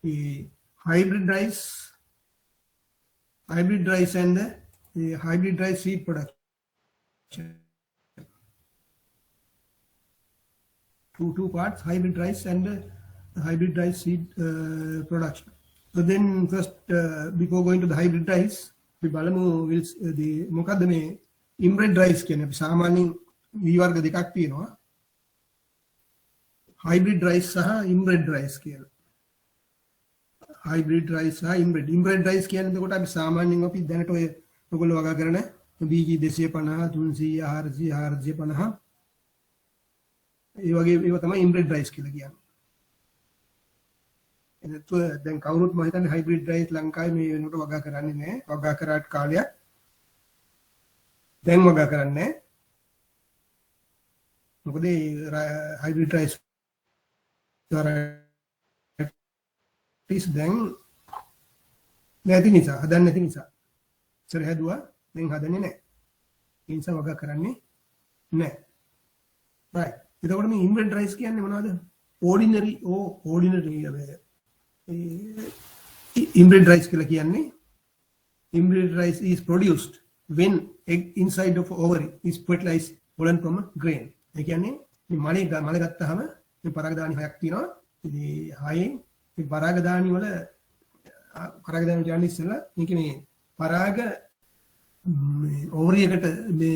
the hybrid rice and the hybrid rice seed production. Two parts, hybrid rice and hybrid rice seed production. So then first, before going to the hybrid rice, we balamu will the මොකද්ද මේ inbred rice කියන්නේ අපි සාමාන්‍යයෙන් වී වර්ග දෙකක් තියෙනවා. hybrid rice සහ inbred rice කියලා. hybrid rice සහ inbred rice කියන්නේ එතකොට අපි සාමාන්‍යයෙන් අපි දැනට ඔය ඔයගොල්ලෝ වගා කරන BG 250 300 400 450 ඒ වගේ ඒවා තමයි inbred rice කියලා කියන්නේ. එතකොට දැන් කවුරුත් මම හිතන්නේ hybrid rice ලංකාවේ මේ වෙනකොට වගා කරන්නේ නැහැ. වගා කරාට කාලයක් දැන් වගා කරන්නේ නැහැ. මොකද hybrid rice දැන් නැති නිසා හදන්න නැති නිසා ඉතර හැදුවා දැන් හදන්නේ නැහැ. ඒ නිසා වගා කරන්නේ නැහැ. right. එතකොට මේ inbred rice කියන්නේ මොනවද? ordinary inbred rice කියලා කියන්නේ inbred rice is produced when egg inside of ovary is fertilized pollen from a grain. ඒ කියන්නේ මේ මල ගත්තාම මේ පරාගධානි හයක් තියෙනවා. ඉතින් හයෙන් මේ පරාගධානි වල පරාගධානි කියන්නේ ඉස්සෙල්ලා මේක මේ පරාග ovary එකට මේ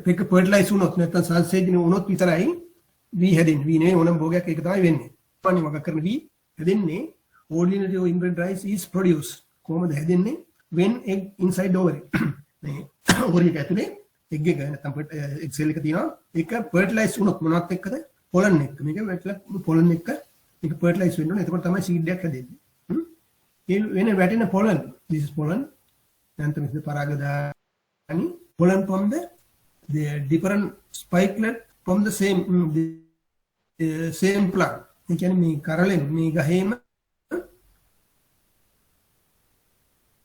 එක fertilize වුණොත් නැත්නම් සංසේචනය වුණොත් විතරයි වී හැදෙන්නේ. වී නෙවෙයි ඕනම භෝගයක් ඒක තමයි වෙන්නේ. පන්නේ වගා කරන වී හැදෙන්නේ ordinary inbred rice is produced. කොහොමද හැදෙන්නේ? when egg inside ovary. මේ ovary එක ඇතුලේ egg එක නැත්නම් egg cell එක තියෙනවා. ඒක fertilize වුණොත් මොනවත් එක්කද? pollen එක්ක. මේක pollen එක්ක මේක fertilize වෙන්න ඕනේ. එතකොට තමයි seed එකක් හැදෙන්නේ. ඒ වෙන වැටෙන pollen. This is pollen. නැත්නම් මේ පරාගධානි pollen from the different spikelet from the same plant. ඒ කියන්නේ මේ කරලෙන් මේ ගහේම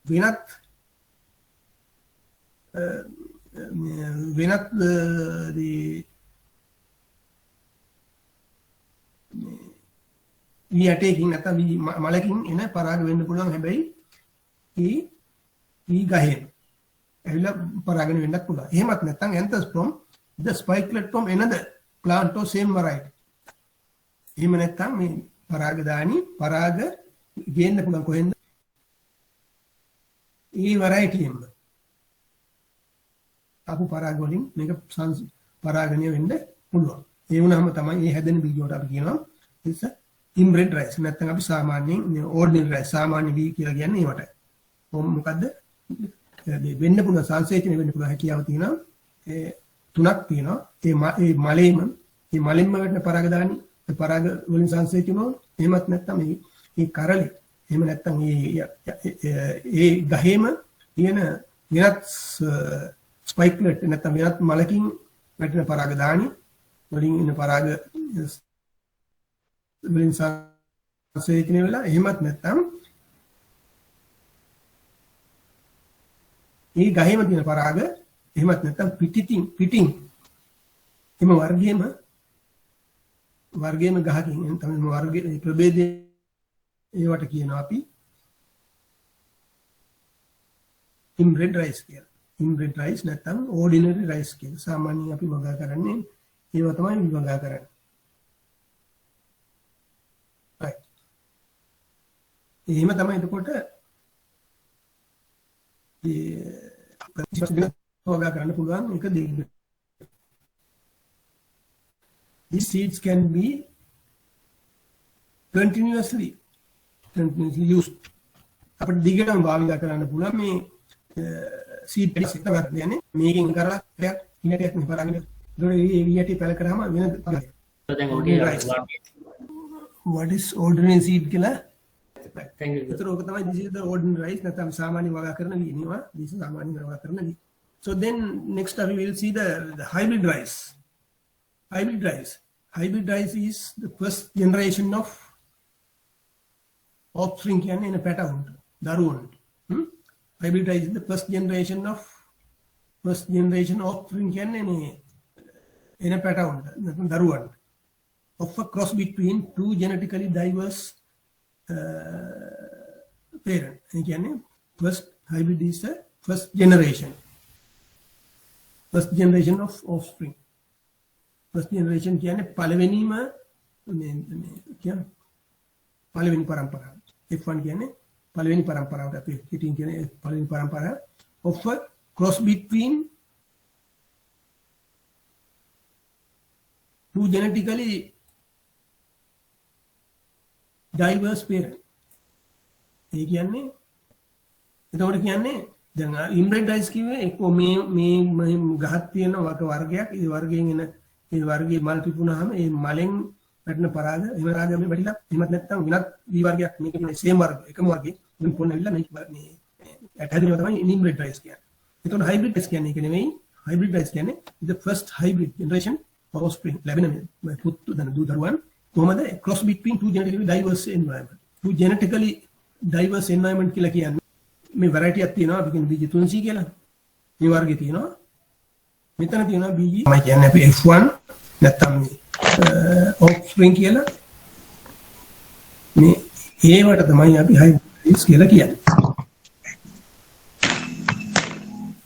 වෙනත් වී ඇටයකින් නැත්නම් මලකින් එන පරාග වෙන්න පුළුවන්. හැබැයි ඊ ගහේම ඇවිල්ලා පරාගන වෙන්නත් පුළුවන්. එහෙමත් නැත්නම් anthers from the spikelet from another plant or same variety. එහෙම නැත්නම් මේ පරාගධානි පරාග ගේන්න පුළුවන් කොහෙන්ද? ඒ variety එකම. අපු පරාග වලින් මේක පරාගණය වෙන්න පුළුවන්. ඒ වුණාම තමයි මේ හැදෙන බීජ වලට අපි කියනවා it's inbred rice. නැත්නම් අපි සාමාන්‍යයෙන් ordinary rice සාමාන්‍ය බී කියලා කියන්නේ ඒවට. මොකද්ද? වෙන්න පුළුවන් සංසේචනය වෙන්න පුළුවන් හැකියාව තියෙනවා. ඒ තුනක් තියෙනවා. ඒ මලෙන්ම වැටෙන පරාගධානි පරාග වලින් සංසේචනය එහෙමත් නැත්නම් මේ කරලේ එහෙම නැත්නම් ඒ ගහේම තියෙන වෙනත් ස්පයික්ලට් නැත්නම් වෙනත් මලකින් වැටෙන පරාගධානි වලින් එන පරාග වලින් සංසේචනය වෙලා එහෙමත් නැත්නම් ඒ ගහේම තියෙන පරාග එහෙමත් නැත්නම් පිටින් එම වර්ගයේම ගහකින් තමයි වර්ගයේ ප්‍රභේදයේ ඒවට කියනවා අපි inbred rice කියලා. inbred rice නැත්නම් ordinary rice කියලා. සාමාන්‍යයෙන් අපි වගා කරන්නේ ඒවා තමයි වගා කරන්නේ. right. එහෙම තමයි එතකොට වගා කරන්න පුළුවන් එක දෙයක්. These seeds can be continuously used. අපිට දිගටම භාවිත කරන්න පුළුවන් මේ seed එක ගන්න මේකෙන් කරලා ටිකක් ඉන්නටියක් පරාගෙන ඒකට පැල කරාම වෙන දැන් ඕකේ what is ordinary seed කියලා thank you. ඒතර ඕක තමයි this is the ordinary rice නැත්නම් සාමාන්‍ය වගා කරන වීනවා. this is සාමාන්‍ය වගා කරන වී. So then next we will see the hybrid rice. Hybrid rice is the first generation of offspring කියන්නේ එන පැටවුන්ට දරුවන්ට. Hybrid rice is the first generation offspring කියන්නේ එන පැටවුන්ට නැත්නම් දරුවන්ට of a cross between two genetically diverse parent. ඒ කියන්නේ first hybrid is the first generation of offspring. first generation කියන්නේ පළවෙනිම මේ කියන්නේ පළවෙනි පරම්පරාව. F1 කියන්නේ පළවෙනි පරම්පරාවට අපි හිතින් කියන්නේ පළවෙනි පරම්පරාව of a cross between two genetically diverse parents. ඒ කියන්නේ එතකොට කියන්නේ දැන් inbred rice කිව්වේ එක්ක මේ ගහක් තියෙන වර්ගයක් ඒ වර්ගයෙන් එන ඒ වර්ගයේ මල් පිපුණාම ඒ මලෙන් වැටෙන පරාග එහෙම රාගය මේ වැටිලා එහෙමත් නැත්නම් වෙනත් දී වර්ගයක් මේක කියන්නේ සේම් වර්ග එකම වර්ගයේ මෙන් පොන්න ඇවිල්ලා මේ ඇටහැදෙනවා තමයි inbred rice කියන්නේ. එතකොට hybrid rice කියන්නේ ඒක නෙමෙයි. hybrid rice කියන්නේ the first hybrid generation of offspring ලැබෙන පුතු දරුවන් කොහමද cross between two genetically diverse environment. two genetically diverse environment කියලා කියන්නේ මේ variety එකක් තියෙනවා අපි කියන්නේ BG 3C කියලා. මේ වර්ගයේ තියෙනවා. මෙතන තියෙනවා BG තමයි කියන්නේ අපි F1 නැත්නම් මේ offspring කියලා. මේ ඒවට තමයි අපි hybrid කියලා කියන්නේ.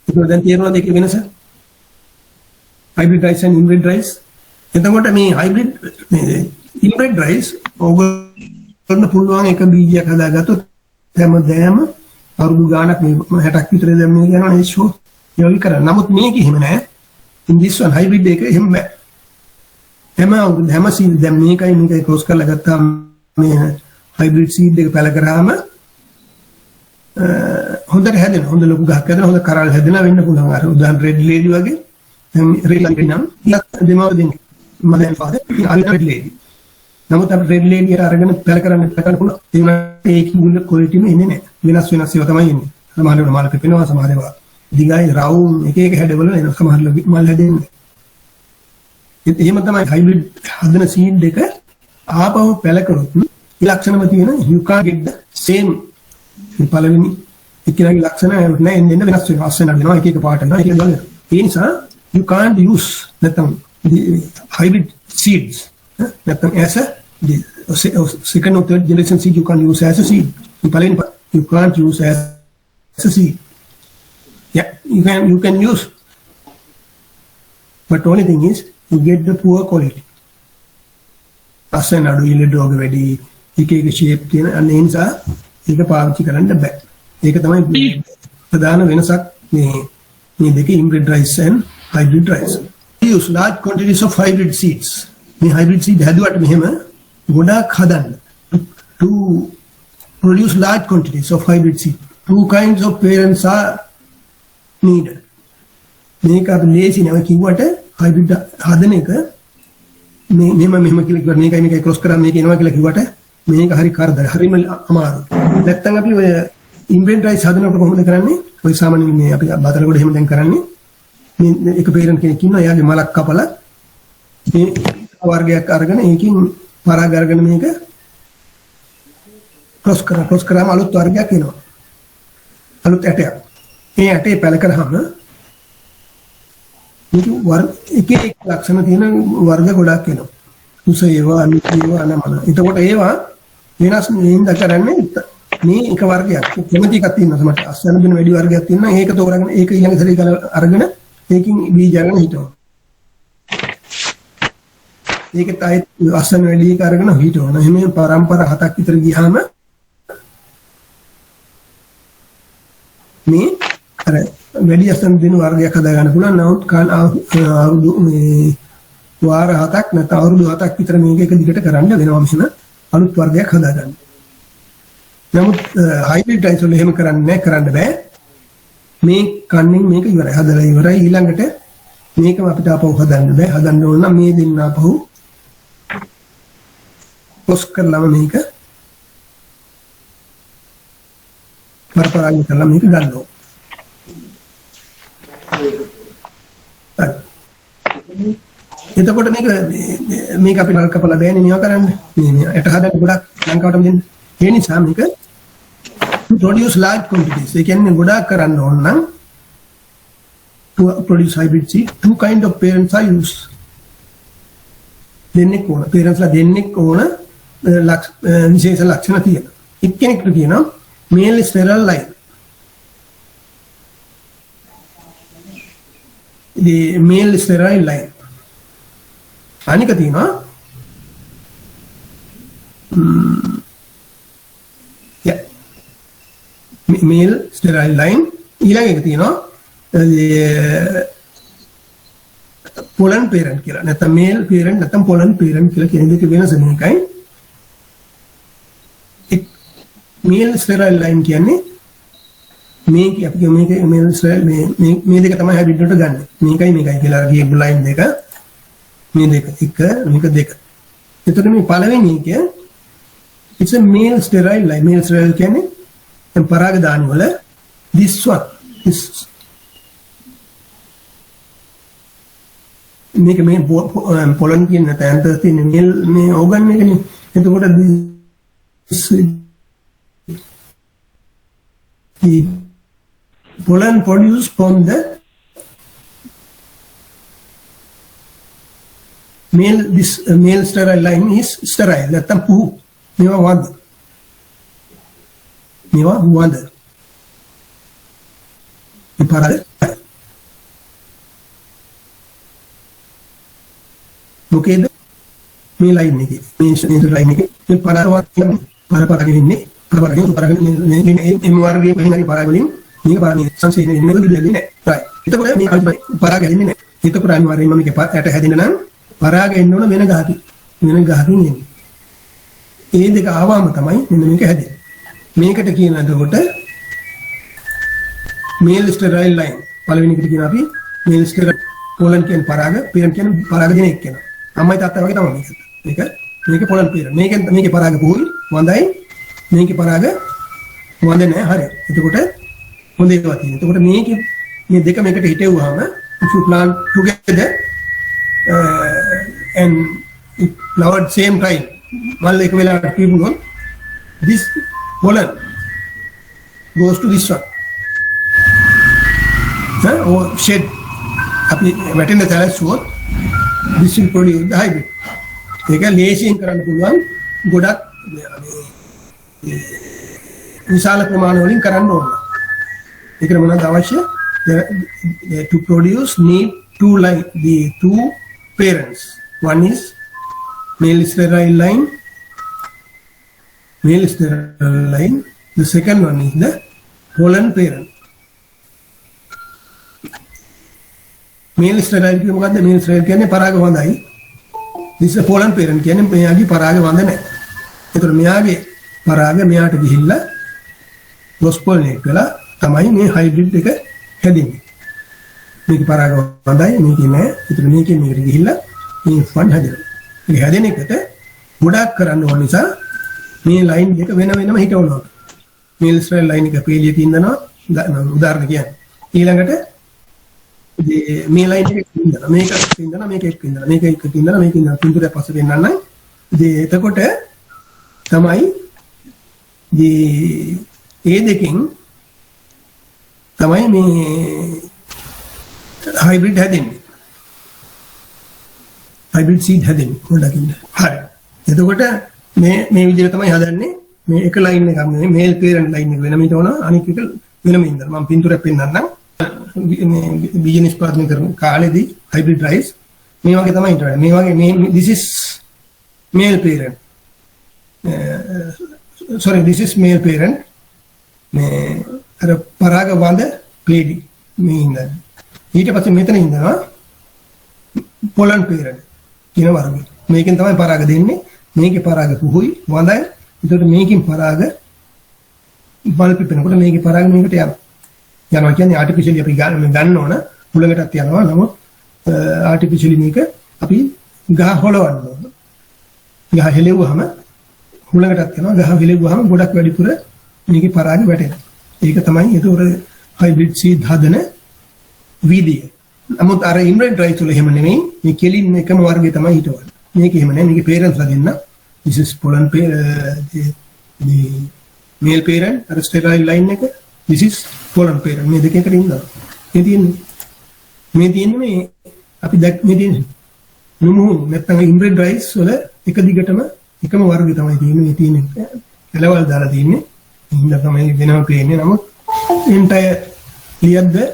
ඒක දැන් තේරෙනවද ඒකේ වෙනස? hybrid rice and inbred rice. එතකොට මේ hybrid inbred rice ඕගොල්ලෝ පුළුවන් එක බීජයක් හදාගත්තොත් හැමදාම අවුරුදු ගාණක් මේ 60ක් විතර දැම්මේ කියනවා නේ ෂෝ. ඒ වගේ කරා. නමුත් මේක එහෙම නෑ. in this one hybrid එක එහෙම නෑ. හැම seed දැන් මේකයි cross කරලා ගත්තාම මේ hybrid seed එක පැල කරාම හොඳට හැදෙන හොඳ ලොකු ගහක් හැදෙන හොඳ කරල් හැදෙන වෙන්න පුළුවන්. අර උදාහරණ red lady වගේ red lady නම් දෙමාව දෙන්නේ. මදෙන් ෆාදර් red lady. නමුත් අපි red lady එක අරගෙන පැල කරන්න පුළුවන්. ඒ වුණාට ඒකේ මුල quality එක එන්නේ නැහැ. වෙනස් ඒවා තමයි එන්නේ. සමහර වෙලාවට මල් පිපෙනවා, සමහර ඒවා දිගයි, රවුම් එක හැඩවල එන සමහර මල් හැදෙන්නේ. එහෙම තමයි hybrid හදන seed එක ආපහු පැල කරොත් ලක්ෂණම තියෙන you can't get the same පළවෙනි එක්කෙනාගේ ලක්ෂණ නැහැ එන්න වෙනස් වෙනවා. අස්සෙන් අදිනවා එක පාට යනවා ඒක බලන්න. ඒ නිසා you can't use නැත්නම් hybrid seeds නැත්නම් as a second or third generation seed you can use as a seed. You can't use as a seed. Yeah, you can use, but only thing is you get the poor quality. අස්සෙන් අඩු ඉලෙඩෝග වැඩි එක shape තියෙන අනේ නිසා ඒක පාවිච්චි කරන්න බෑ. ඒක තමයි ප්‍රධාන වෙනසක් මේ දෙකේ inbred rice and hybrid rice. We use large quantities of hybrid seeds. මේ hybrid seed හැදුවට මෙහෙම ගොඩාක් හදන්න to produce large quantities of hybrid seed. Two kinds of parents are needed. මේක අපි ලේසි නම කිව්වට hybrid හදන එක මෙහෙම කියලා මේකයි cross කරා මේක එනවා කියලා කිව්වට මේක හරි කරදර හරිම අමාරුයි. නැත්තම් අපි ඔය inbred rice හදනකොට කොහොමද කරන්නේ? ඔය සාමාන්‍යයෙන් මේ අපි බතලකොට එහෙම දැන් කරන්නේ මේ එක parent කෙනෙක් ඉන්නවා එයාගේ මලක් කපලා මේ වර්ගයක් අරගෙන ඒකෙන් පරාග අරගෙන මේක cross කරාම අලුත් වර්ගයක් එනවා. අලුත් ඇටයක්. මේ ඇටේ පැල කරාම මේක එක ලක්ෂණ තියෙන වර්ග ගොඩක් එනවා. උස ඒවා අනිත් ඒවා අනමන. එතකොට ඒවා වෙනස් නින්ද කරන්නේ මේ එක වර්ගයක්. කැමති එකක් තියෙනවා මට අස්සන බින වැඩි වර්ගයක් තියෙනවා. ඒක තෝරගෙන ඒක ඊළඟ සැරේ ගල අරගෙන ඒකින් බීජ අරගෙන හිටවනවා. ඒකත් ආයෙත් අස්සන වැඩි එක අරගෙන හිටවනවා. එහෙම පරම්පරා 7ක් විතර ගියාම මේ අර වැඩි අස්සන දෙන වර්ගයක් හදා ගන්න පුළුවන්. නමුත් අවුරුදු මේ වාර 7ක් නැත්නම් අවුරුදු 7ක් විතර මේක එක දිගට කරන්න වෙනවා මිසන අලුත් වර්ගයක් හදා ගන්න. නමුත් hybrid rice වල එහෙම කරන්න බෑ. මේ කන්නෙන් මේක ඉවරයි. හදලා ඉවරයි. ඊළඟට මේකම අපිට ආපහු හදන්න බෑ. හදන්න ඕන නම් මේ දෙන්න ආපහු පොස් කරලාම මේක පරපරාග කරලා මේක ගන්න ඕන. එතකොට මේක අපි නල් කපලා බෑනේ මේවා කරන්න. මේ ඇට හදන්න ගොඩක් ලංකාවටම දෙන්න. ඒ නිසා මේක to produce large quantities. ඒ කියන්නේ ගොඩක් කරන්න ඕන නම් to produce hybrid seed two kind of parents are used. දෙන්නෙක් ඕන. parents ලා දෙන්නෙක් ඕන විශේෂ ලක්ෂණ තියෙනවා. එක්කෙනෙක්ට කියනවා male sterile line. The male sterile line. අනික තියෙනවා male sterile line. ඊළඟ එක තියෙනවා pollen parent කියලා. නැත්නම් male parent නැත්නම් pollen parent කියලා කියන දෙක වෙනස මේකයි. male sterile line කියන්නේ මේක අපි මේක male sterile මේ දෙක තමයි hybrid වලට ගන්න. මේකයි කියලා කියපු line දෙක. මේ දෙක එක මේක දෙක. එතකොට මේ පළවෙනි එක it's a male sterile line. male sterile කියන්නේ දැන් පරාග දාන වල this one this මේක මේ pollen කියන තැනට තියෙන මේ organ එකනේ. එතකොට the pollen produced from the male, this male sterile line is sterile. නැත්තම් පුහු. මේවා වඳ. මේවා වඳ. ඉපාරද. මොකේද? මේ ලයින් එකේ. මේ ලයින් එකේ මේ පරාගෙන ඉන්නේ. පරාගෙන මේ වර්ගයේ වෙනරි පරාගෙන මේක පරාගෙන සංසේනේ ඉන්නේ දෙන්නේ නැහැ. right. එතකොට මේ පරාගෙන ඉන්නේ නැහැ. එතකොට අනිවාර්යයෙන්ම මේක ඇට හැදෙන්න නම් පරාග එන්න ඕන වෙන ගහකින් එන්නේ. ඒ දෙක ආවම තමයි මෙන්න මේක හැදෙන්නේ. මේකට කියන එතකොට male sterile line. පළවෙනි එකට කියන අපි male sterile pollen කියන පරාග, parent කියන පරාග දෙන එක කියනවා. අම්මයි තාත්තා වගේ තමයි මේක. මේක pollen parent. මේකේ පරාග පුහුයි වඳයි. මේකේ පරාග වඳ නැහැ. හරි. එතකොට හොඳ ඒවා තියෙනවා. එතකොට මේ දෙක මේකට හිටෙව්වහම if you plant together and it flowered same time මල් එක වෙලාවට පිපුණොත් this pollen goes to this one or shed අපි වැටෙන තැලසුවොත් this will produce the hybrid. ඒක ලේසියෙන් කරන්න පුළුවන් ගොඩක් විශාල ප්‍රමාණ වලින් කරන්න ඕන. ඒකට මොනවද අවශ්‍ය? To produce need two parents. One is male sterile line. The second one is the pollen parent. Male sterile කියන්නේ මොකද්ද? male sterile කියන්නේ පරාග වඳයි. This is a pollen parent කියන්නේ මෙයාගේ පරාග වඳ නැහැ. ඒතර මෙයාගේ පරාග මෙයාට ගිහිල්ලා cross pollinate කරලා තමයි මේ hybrid එක හැදෙන්නේ. මේක පරාග වඳයි මේක නෑ. ඒතර මේකෙන් මේකට ගිහිල්ලා මේ ෆන් හැදෙනවා. මේ හැදෙන එකට ගොඩක් කරන්න ඕන නිසා මේ ලයින් දෙක වෙන වෙනම හිටවනවා. මේල් ස්ට්‍රයිල් ලයින් එක පේලිය තින්දනවා උදාහරණ කියන්නේ. ඊළඟට මේ ලයින් එක තින්දනවා. මේක තින්දනවා මේක එක්ක තින්දනවා. මේක එක්ක තින්දනවා මේක ඉන්න පින්තූරය පස්සේ දෙන්නනම් එතකොට තමයි ඒ දෙකෙන් තමයි මේ hybrid හැදෙන්නේ. hybrid seed හැදෙන්නේ කොල්ලකින්. හරි. එතකොට මේ විදිහට තමයි හදන්නේ. මේ එක ලයින් එකක් නෙමෙයි මේල් පේරන්ට් ලයින් එක වෙනම හිටවන අනික එක වෙනම ඉඳලා මම පින්තූරයක් පෙන්නන්නම්. මේ බීජ නිෂ්පාදනය කරන කාලෙදී hybrid rice මේ වගේ තමයි හිටවන්නේ. මේ වගේ මේ this is male parent. this is male parent. මේ අර පරාග වඳ ප්ලේඩි මේ ඉඳලා ඊට පස්සේ මෙතන ඉඳනවා pollen parent කියන වර්ගය. මේකෙන් තමයි පරාග දෙන්නේ. මේකේ පරාග පුහුයි වඳයි. ඒකට මේකෙන් පරාග බල් පිපෙනකොට මේකේ පරාග මේකට යනවා. යනවා කියන්නේ ආටිෆිෂියලි අපි ගන්න ඕන හුලඟටත් යනවා. නමුත් ආටිෆිෂියලි මේක අපි ගහ හොලවන්න ඕන. ගහ හෙලෙව්වහම හුලඟටත් යනවා. ගහ හෙලෙව්වහම ගොඩක් වැඩිපුර මේකේ පරාග වැටෙනවා. ඒක තමයි ඒතොර hybrid seed හදන විදිය. නමුත් අර ඉම්බ්‍රෙඩ් රයිස් වල එහෙම නෙමෙයි. මේ කෙලින් එකම වර්ගය තමයි හිටවන්නේ. මේක එහෙම නෑ. මේකේ parents ලා දෙන්න. This is pollen the male parent අර sterile line එක. This is pollen parent. මේ දෙක එකට ඉන්නවා. මේ තියෙන්නේ මේ අපි මේ තියෙන්නේ නුමු නැත්නම් ඉම්බ්‍රෙඩ් රයිස් වල එක දිගටම එකම වර්ගය තමයි තියෙන්නේ. මේ තියෙන්නේ එලවල් දාලා තියෙන්නේ. ඉන්න තමයි වෙනම පේන්නේ. නමුත් entire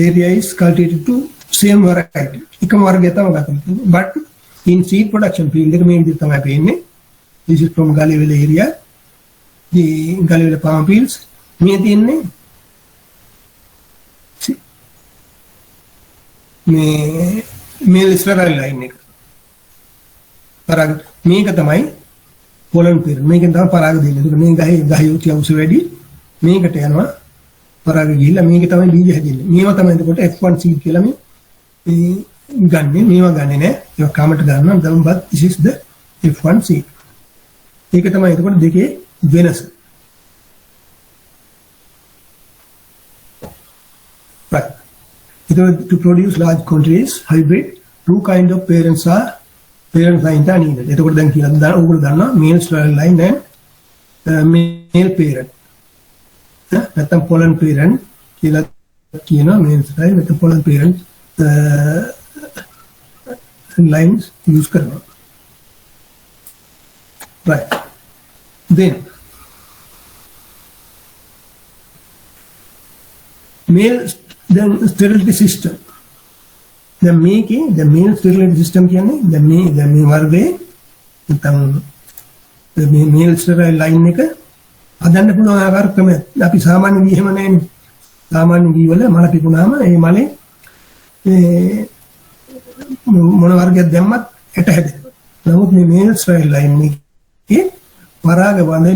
area is cultivated to same variety. එකම වර්ගය තමයි ගත කරන්නේ. But in seed production field එක මේ විදිහට තමයි පේන්නේ. This is from Gallivell area. The Gallivell palm fields. මේ තියෙන්නේ මේ ස්ටරයිල් ලයින් එක. පරාග මේක තමයි පොලන් පෙර. මේකෙන් තමයි පරාග දෙන්නේ. ඒක මේ ගහේ උති අවශ්‍ය වැඩි. මේකට යනවා පරාග ගිහිල්ලා මේක තමයි බීජ හැදෙන්නේ. මේවා තමයි එතකොට F1 seed කියලා මේ ගන්නෙ. මේවා ගන්නෙ නෑ. ඒක කමට ගන්නවා. then but this is the F1 seed. ඒක තමයි එතකොට දෙකේ වෙනස. Right. To produce large quantities hybrid, two kind of parent lines are needed. එතකොට දැන් කියලා ඕගොල්ලෝ දන්නවා male sterile line and male parent. නැත්නම් pollen parent කියලා කියනවා male sterile නැත්නම් pollen parent lines use කරනවා. Right. Then male sterility system. දැන් මේකේ the male sterility system කියන්නේ දැන් මේ වර්ගයේ නැත්නම් මේ male sterile line එක හදන්න පුළුවන් ආකාර ක්‍රමයක්. අපි සාමාන්‍ය වී එහෙම නැහැනේ. සාමාන්‍ය වී වල මල පිපුණාම ඒ මලේ මොන වර්ගයක් දැම්මත් ඇට හැදෙනවා. නමුත් මේ male sterile line එකේ පරාග වඳ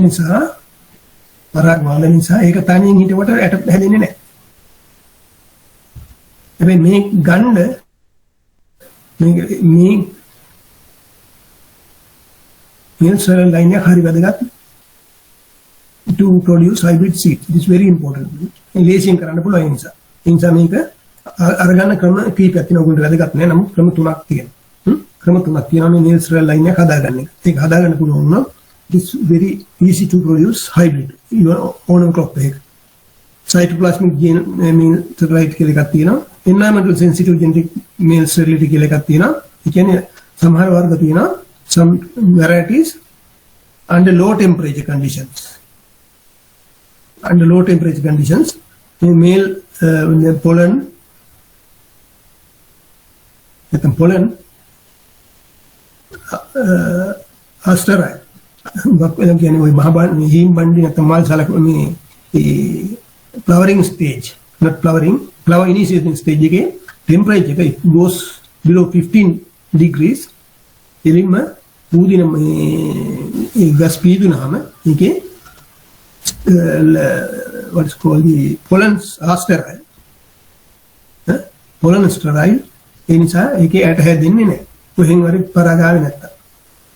නිසා ඒක තනියෙන් හිටවට ඇට හැදෙන්නේ නැහැ. හැබැයි මේ ගණ්ඩ මේ sterile line එක හරි වැදගත් to produce hybrid seed. It is very important. ලේසියෙන් කරන්න පුළුවන් ඒ නිසා. ඒ නිසා මේක අරගන්න ක්‍රම කීපයක් තියෙනවා. උගුන්ට වැදගත් නෑ. නමුත් ක්‍රම තුනක් තියෙනවා. ක්‍රම තුනක් තියෙනවා මේ sterile line එක හදාගන්න එක. ඒක හදාගන්න පුළුවන් නම් it is very easy to produce hybrid. your own crop එක. cytoplasmic gene male sterility කියලා එකක් තියෙනවා. environmental sensitive genetic male sterility කියලා එකක් තියෙනවා. ඒ කියන්නේ සමහර වර්ග තියෙනවා some varieties under low temperature conditions. Under low temperature conditions, male pollen are sterile. කියන්නේ ওই හිම් බණ්ඩි නැත්නම් මල් සලක මේ flowering stage, not flowering, flower initiating stage එකේ temperature එක goes below 15 degrees. එලින්ම පූදින මේ ගස් පීදුනහම ඒකේ what is called the pollens are sterile. Pollen sterile. ඒ නිසා ඒකේ ඇට හැදෙන්නේ නැහැ. කොහෙන් හරි පරාගාවේ නැත්තම්.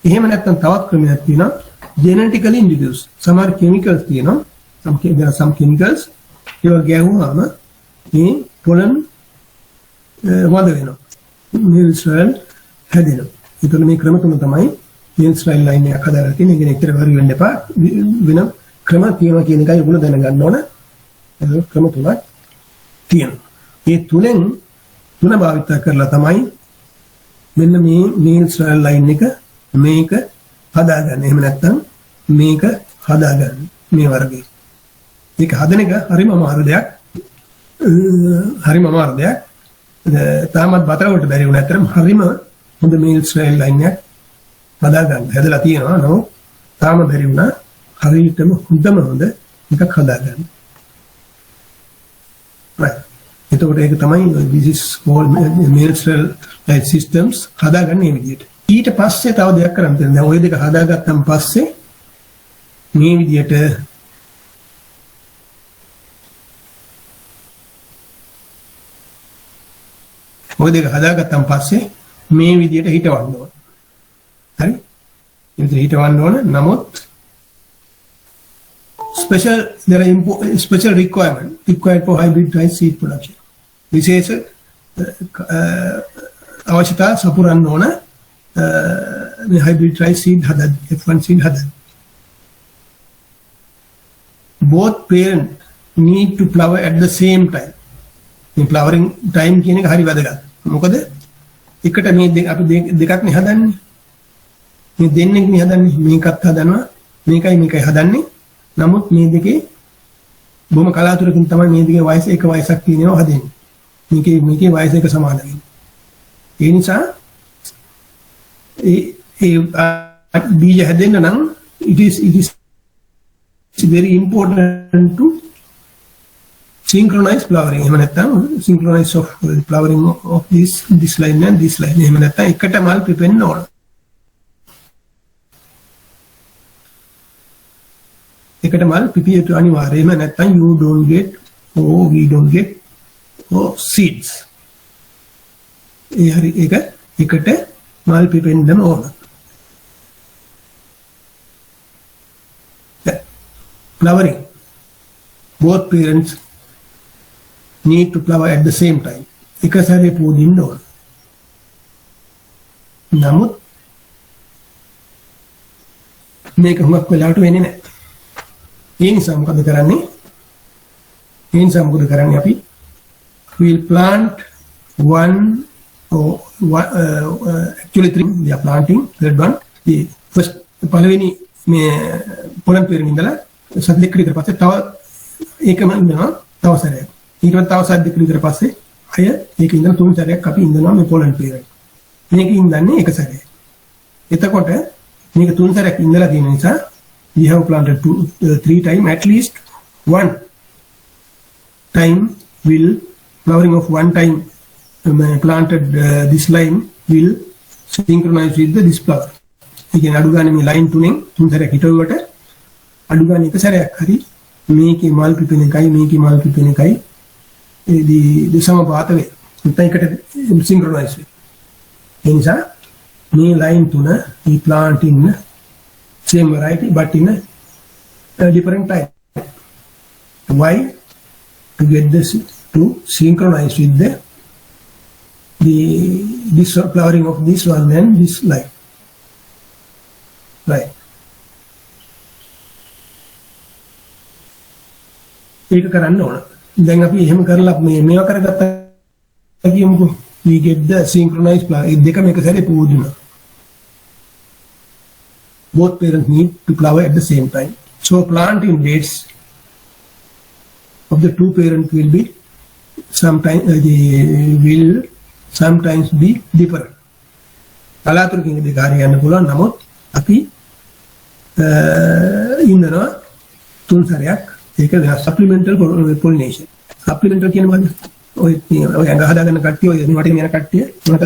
එහෙම නැත්තම් තවත් ක්‍රමයක් තියෙනවා genetically induced. සමහර chemicals තියෙනවා. some chemicals ඒවා ගැහුවාම මේ pollen වද වෙනවා. male sterile හැදෙනවා. ඒතකොට මේ ක්‍රම තුන තමයි male sterile line එකක් හදාගන්න තියෙන්නේ. ඒක එච්චර වරි වෙන්න එපා. වෙන ක්‍රම තියෙනවා කියන එකයි ඔයගොල්ලෝ දැනගන්න ඕන. ඒක ක්‍රම තුනක් තියෙනවා. මේ තුනෙන් තුන භාවිත කරලා තමයි මෙන්න මේ male sterile line එක මේක හදාගන්න. එහෙම නැත්නම් මේක හදාගන්න මේ වර්ගයේ. මේක හදන එක හරිම අමාරු දෙයක්. තාමත් බතරවට බැරි වුණා. අතරම හරිම හොඳ male sterile line එකක් හදාගන්න. හැදලා තියෙනවා. නමුත් තාම බැරි වුණා. හරියටම හොඳම හොඳ එකක් හදාගන්න. right. එතකොට ඒක තමයි this is called male sterile systems හදාගන්න මේ විදිහට. ඊට පස්සේ තව දෙයක් කරන්න තියෙනවා. දැන් ওই දෙක හදාගත්තන් පස්සේ මේ විදිහට මේ විදිහට හිටවන්න ඕන. හරි? මේ විදිහට හිටවන්න ඕන. නමුත් there are special required for hybrid rice seed production. විශේෂ අවශ්‍යතා සපුරන්න ඕන මේ hybrid rice seed හදන්න F1 seed හදන්න. Both parents need to flower at the same time. මේ flowering time කියන එක හරි වැදගත්. මොකද එකට මේ අපි දෙකක් නේ හදන්නේ. මේ දෙන්නෙක් නේ හදන්නේ. මේකත් හදනවා මේකයි හදන්නේ. නමුත් මේ දෙකේ බොහොම කලාතුරකින් තමයි මේ දෙකේ වයස එක වයසක් තියෙනවා හදන්නේ. මේකේ වයස එක සමාන වෙන්නේ. ඒ නිසා ඒ බීජ හැදෙන්න නම් it is very important to synchronize flowering. එහෙම නැත්නම් synchronize of flowering of this line and this line. එහෙම නැත්නම් එකට මල් පිපෙන්න ඕන. එකට මල් පිපිය යුතු අනිවාර්යයෙන්ම නැත්නම් you don't get or we don't get or seeds. ඒ හරි එකට මල් පිපෙන්න ඕන. Flowering. Both parents need to flower at the same time. එක සැරේ පොදින්න ඕන. නමුත් මේක හුඟක් වෙලාවට වෙන්නේ නැහැ. ඒ නිසා මොකද කරන්නේ? අපි will plant actually 3 we are planting. Third one, the first පළවෙනි මේ පොළන් පෙරෙන් ඉඳලා සති දෙකකට විතර පස්සේ තව ඒකම ඉන්නවා තව සැරයක්. ඊට පස්සේ තව සති දෙකකට විතර පස්සේ අය ඒක ඉඳලා 3 සැරයක් අපි ඉඳනවා මේ පොළන් පෙරෙන්. මේක ඉඳන්නේ එක සැරයක්. එතකොට මේක 3 සැරයක් ඉඳලා තියෙන නිසා we have planted 3 times. At least one time will flowering of one time planted this line will synchronize with this flower. ඒ කියන්නේ අඩු ගන්න මේ line තුනෙන් 3 සැරයක් හිටුවට අඩු ගන්න එක සැරයක් හරි මේකේ මල් පිපෙන එකයි මේකේ මල් පිපෙන එකයි ඒ සමපාත වේ. නැත්නම් එකට synchronize වේ. ඒ නිසා මේ line තුන we plant in same variety but in a different type. Why? To get this to synchronize with this flowering of this one and this line. Right. ඒක කරන්න ඕන. දැන් අපි එහෙම කරලා මේවා කරගත්තා කියමුකෝ. We get the synchronized flower. ඒ දෙකම එක සැරේ පූජිනවා. Both parents need to flower at the same time. So planting dates of the two parents will sometimes be different. කලාතුරකින් දෙක හරිය යන්න පුළුවන්. නමුත් අපි ඉන්නවා 3 සැරයක් ඒක වෙනස්. supplemental pollination. supplemental කියන්නේ මොකද්ද? ඔය ඇඟ හදාගන්න කට්ටිය ඔය වටේ යන කට්ටිය මොකද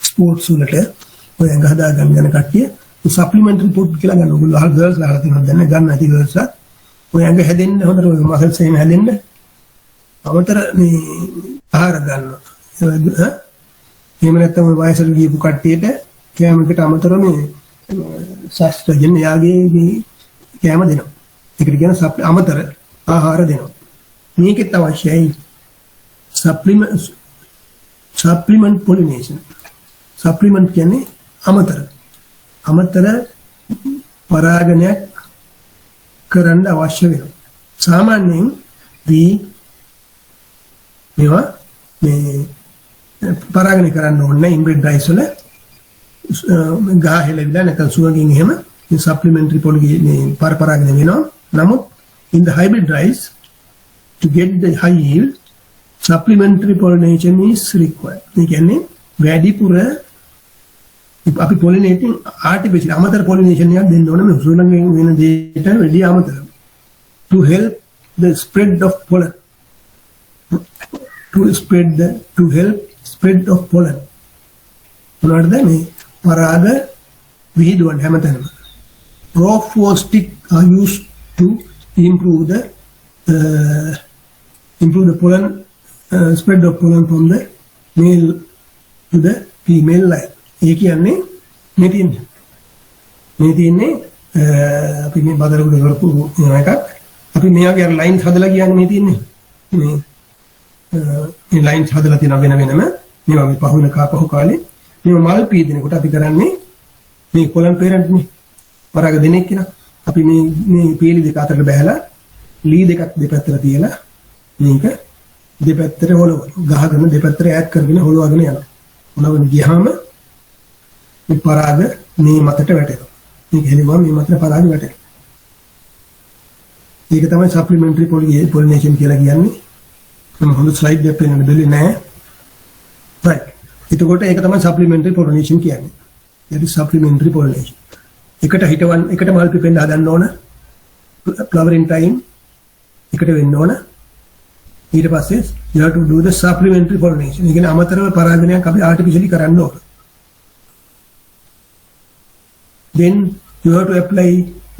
ස්පෝර්ට්ස් වලට ඔය ඇඟ හදාගන්න යන කට්ටිය supplementary food කියලා ගන්න. ඔයගොල්ලෝ අහලා ගර්ල්ස් ලා තියෙනවා දැන් ගන්න නැති ගර්ල්ස් ලා ඔය ඇඟ හැදෙන්න හොඳට ඔය මසල්ස් එහෙම හැදෙන්න අවතර මේ ආහාර ගන්නවා. එහෙම නැත්නම් ඔය වයසට ගියපු කට්ටියට කැමකට අමතරව මේ ශාස්ත්‍රඥ යාගේ කැම දෙනවා. ඒකට කියන අමතර ආහාර දෙනවා. මේකෙත් අවශ්‍යයි supplement pollination. supplement කියන්නේ අමතර පරාගණයක් කරන්න අවශ්‍ය වෙනවා. සාමාන්‍යයෙන් මේවා මේ පරාගණය කරන්න ඕනේ ඉන්බ්‍රීඩ් රයිස් වල ගහ හෙලවිලා නැත්නම් සුවඳින් එහෙම මේ supplementary pollination මේ පරාගණය වෙනවා. නමුත් in the hybrid rice to get the high yield supplementary pollination is required. ඒ කියන්නේ වැඩිපුර අපි pollination artificial අමතර pollination එකක් දෙන්න ඕනේ මේ සුවඳින් වෙන දෙයට වැඩි අමතර to help the spread of pollen. To help spread of pollen. මොනවද මේ පරාග විහිදුවන හැමතැනම. Prophytic are used to improve the pollen spread of pollen from the male to the female line. ඒ කියන්නේ මේ තියෙන්නේ අපි මේ බදරකුඩ කරපු එකක්. අපි මේ වගේ ලයින්ස් හදලා කියන්නේ මේ තියෙන්නේ මේ ලයින්ස් හදලා තියෙන වෙනම මේ වගේ පහු කාලේ මේ මල් පීදෙනකොට අපි කරන්නේ මේ කොලන් පෙරන්ට් නේ පරාග දෙනෙක් කියලා අපි මේ පීලි දෙක අතරට බැහැලා ලී දෙකක් දෙපැත්තට තියලා මේක දෙපැත්තට ගහගෙන දෙපැත්තට ඈඩ් කරගෙන හොලවගෙන යනවා. හොලවගෙන ගියාම මේ පරාග මේ මතට වැටෙනවා. මේක හෙලිනවා මේ මතට පරාග වැටෙනවා. ඒක තමයි supplementary pollination කියලා කියන්නේ. මම හොඳ slide එකක් පෙන්නන්න බැලුවේ නෑ. right. එතකොට ඒක තමයි supplementary pollination කියන්නේ. that is supplementary pollination. එකට මල් පිපෙන්න හදන්න ඕන. flowering time එකට වෙන්න ඕන. ඊට පස්සේ you have to do the supplementary pollination. ඒ කියන්නේ අමතරව පරාගණයක් අපි artificially කරන්න ඕන. then you have to apply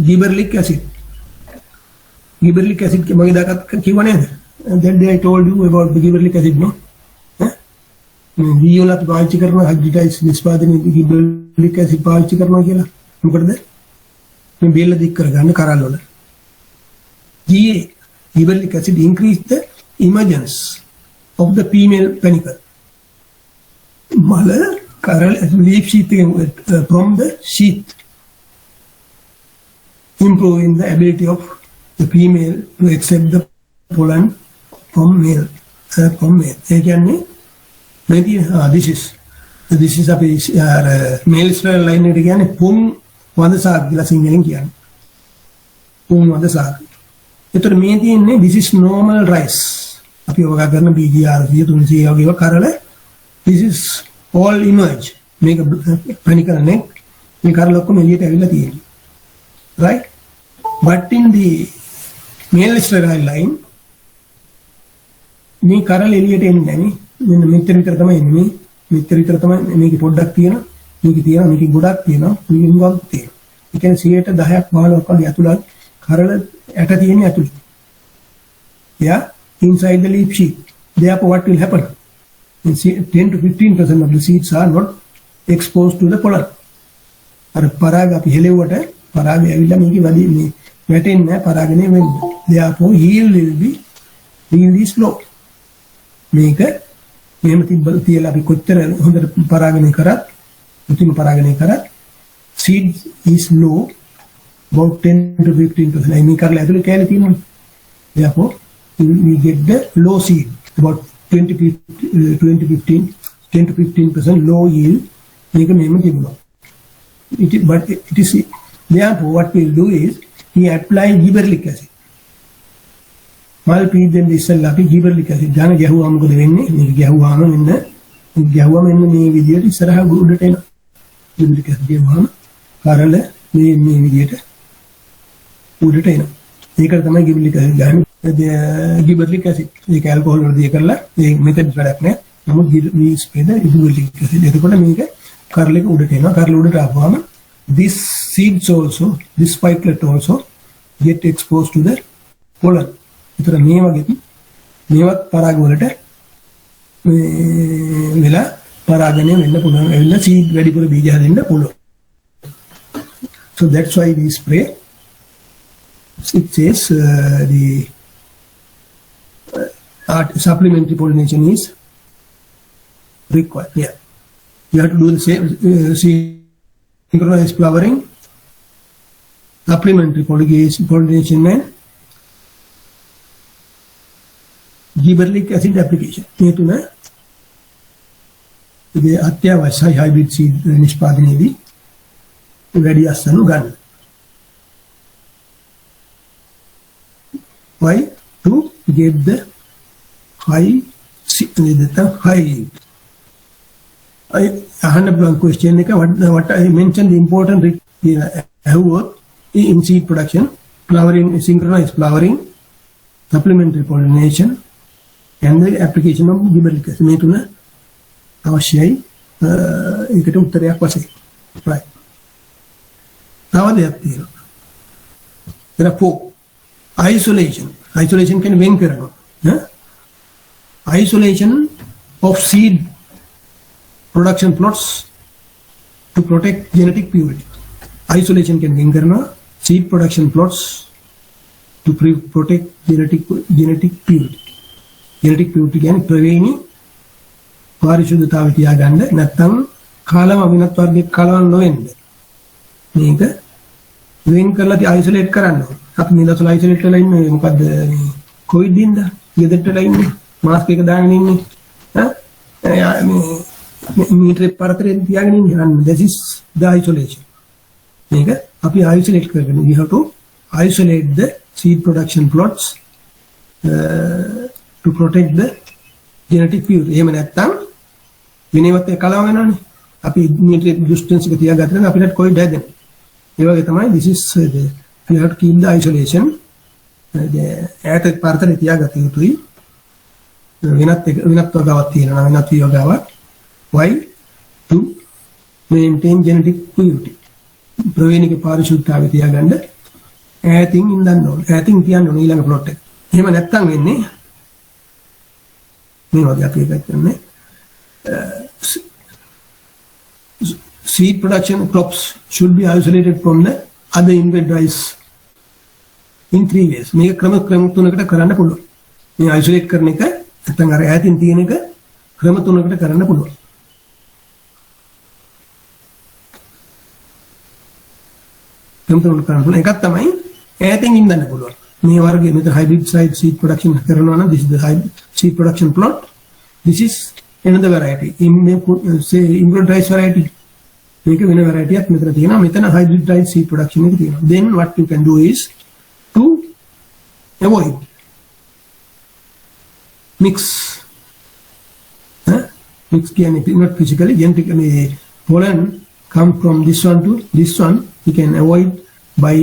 gibberellic acid. Gibberellic acid මගේ දාකට කිව්ව නේද? That day I told you about the gibberellic acid, no? වීවල අපි පාවිච්චි කරන හයිඩ්‍රොජයිස් නිෂ්පාදනයේ gibberellic acid පාවිච්චි කරනවා කියලා. මොකටද? මේ බෙල්ල දික් කරගන්න කරල් වල. Gibberellic acid increase the emergence of the female panicle. මල කරල් leaf sheath from the sheath, improving the ability of the female to accept the pollen from male. ඒ කියන්නේ maybe this is a male sterile line එකට කියන්නේ පුම් වදසාක් කියලා සිංහලෙන් කියන්නේ. පුම් වදසාක්. ඒතර මේ තියෙන්නේ this is normal rice. අපි ඔයගා කරන BGR 300 වගේ කරල this is all emerge. මේක panicle නේ. මේ කරල ඔක්කොම එළියට ඇවිල්ලා තියෙන්නේ. Right? But in the male sterile line මේ කරල එළියට එන්නේ නැහැ. මෙන්න මෙතන විතර තමයි එන්නේ. මෙතන විතර තමයි මේක පොඩ්ඩක් තියෙනවා. මේක ගොඩක් තියෙනවා. මේක මුගක් තියෙනවා. ඒ කියන්නේ 10ක් 15ක් වගේ ඇතුළත් කරල ඇට තියෙන්නේ ඇතුළේ. Yeah, inside the leaf sheath. Therefore, what will happen? 10 to 15% of the seeds are not exposed to the pollen. අර පරාග අපි හෙලෙව්වට පරාගය ඇවිල්ලා මේකේ වැඩි වැටෙන්නේ නැහැ පරාගනේ වෙන්නේ. Therefore, yield is low. මේක මෙහෙම තියලා අපි කොච්චර හොඳට පරාගණය කරත් මුතිම පරාගණය කරත් seed is low about 10 to 15%. මේ කරලා ඇතුලේ කැලේ තියෙනවා. Therefore, we get the low seed about 10 to 15% low yield. මේක මෙහෙම තිබුණා. But it is therefore what we'll do is we apply gibberellic acid. මල් පීදෙන් ඉස්සෙල්ලා අපි gibberellic acid ගන්න ගැහුවා මොකද වෙන්නේ? මේක ගැහුවාම මෙන්න මේ විදියට ඉස්සරහ උඩට එනවා. gibberellic acid ගැහුවාම කරල මේ විදියට උඩට එනවා. ඒකට තමයි gibberellic acid ගන්න. gibberellic acid ඒක ඇල්කොහොල් වල දී කරලා මේ මෙතෙන් වැඩක් නෑ. නමුත් මේ ස්ප්‍රේද gibberellic acid. එතකොට මේක කරලෙක උඩට එනවා. කරල උඩට ආවම this seeds also, this spikelet also get exposed to the pollen. ඒතර මේ වගේ මේවත් පරාග වලට වෙලා පරාගණය වෙන්න පුළුවන්. එන්න සීඩ් වැඩිපුර බීජ හදන්න පුළුවන්. So that's why we spray. It says the supplementary pollination is required. Yeah, you have to do the same synchronized flowering, supplementary pollination and gibberellic acid application. මේ තුන ඉතින් අත්‍යවශ්‍යයි hybrid seed නිෂ්පාදනයේදී වැඩි අස්සනු ගන්න. Why? To get the high yield. I had a blank question. What I mentioned, the important have worked in seed production, flowering, synchronized flowering, supplementary pollination, and the application of gibberellic acid. මේ තුන අවශ්‍යයි ඒකට උත්තරයක් වශයෙන්. right. තව දෙයක් තියෙනවා. therefore isolation can වෙන් කරනවා. isolation of seed production plots to protect genetic purity. Isolation can වෙන් කරනවා seed production plots to protect genetic purity. Genetic purity කියන්නේ ප්‍රවේණි පාරිශුද්ධතාවය තියාගන්න නැත්නම් කාලම අවිනත් වර්ගයක කලවම් නොවෙන්න. මේක වෙන් කරලා isolate කරන්න ඕනේ. අපි නිදසල isolate කරලා ඉන්නේ මොකද්ද මේ කොවිඩ් ඉඳලා ගෙදරටලා ඉන්නේ මාස්ක් එක දාගෙන ඉන්නේ. meter පරතරෙන් තියාගෙන ඉන්නේ. This is the isolation. මේක අපි isolate කරගෙන we have to isolate the seed production plots to protect the genetic purity. එහෙම නැත්නම් විනයවත් කලාව වෙනවනේ. අපි nutrient distance එක තියාගත්තම අපිට කොයි හැදෙන්නේ. ඒ වගේ තමයි this is we have to keep the isolation. ඈත පරතරේ තියාගත යුතුයි. වෙනත් වගාවක් තියෙනවා වෙනත් වගාවක්. Why? To maintain genetic purity. ප්‍රවේණික පාරිශුද්ධතාවය තියාගන්න ඈතින් ඉඳන්න ඕනේ. ඈතින් තියන්න ඕනේ ඊළඟ plot එක. එහෙම නැත්නම් වෙන්නේ මේ වගේ අපි එකක් කරන්නේ seed production crops should be isolated from the other inbred rice in 3 ways. මේක ක්‍රම තුනකට කරන්න පුළුවන්. මේ isolate කරන එක නැත්නම් අර ඈතින් තියෙන එක ක්‍රම තුනකට කරන්න පුළුවන්. ක්‍රම තුනකට කරන්න පුළුවන්. එකක් තමයි ඈතින් ඉඳන්න පුළුවන්. මේ වර්ගයේ මෙතන hybrid seed production කරනවා නම් this is the hybrid seed production plot. This is another variety. Say inbred rice variety. මේක වෙන variety එකක් මෙතන තියෙනවා. මෙතන hybrid rice seed production එක තියෙනවා. Then what you can do is to avoid mix. Mix කියන්නේ not physically, genetically pollen come from this one to this one. You can avoid by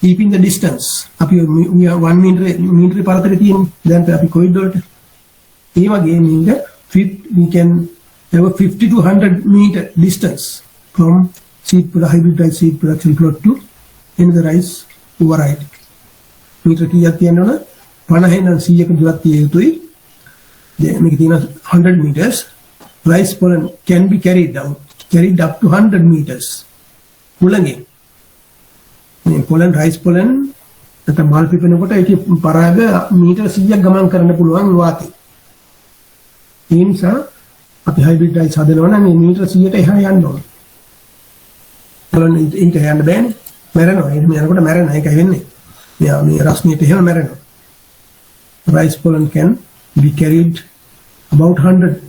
keeping the distance. අපි 1 meter පරතරේ තියෙන දැන් අපි කොයිඩ් වලට ඒ වගේ නේද we can have a 50 to 100 meter distance from hybrid rice seed production plot to another rice variety. meter කීයක් තියෙනවද 50 ඉඳන් 100ක දුරක් තිය යුතුයි. මේක තියෙන 100 meters. Rice pollen can be carried up to 100 meters. මුලඟේ මේ pollen rice pollen නැත්නම් මල් පිපෙනකොට ඒකේ පරාග මීටර 100ක් ගමන් කරන්න පුළුවන් වාතේ. ඒ නිසා අපි hybrid rice හදනවා නම් මේ මීටර 100ට එහා යන්න ඕන. pollen ඊට යන්න බෑනේ. මැරෙනවා. එහෙම යනකොට මැරෙනවා. ඒකයි වෙන්නේ. මේ රස්නියට එහෙම මැරෙනවා. Rice pollen can be carried about 100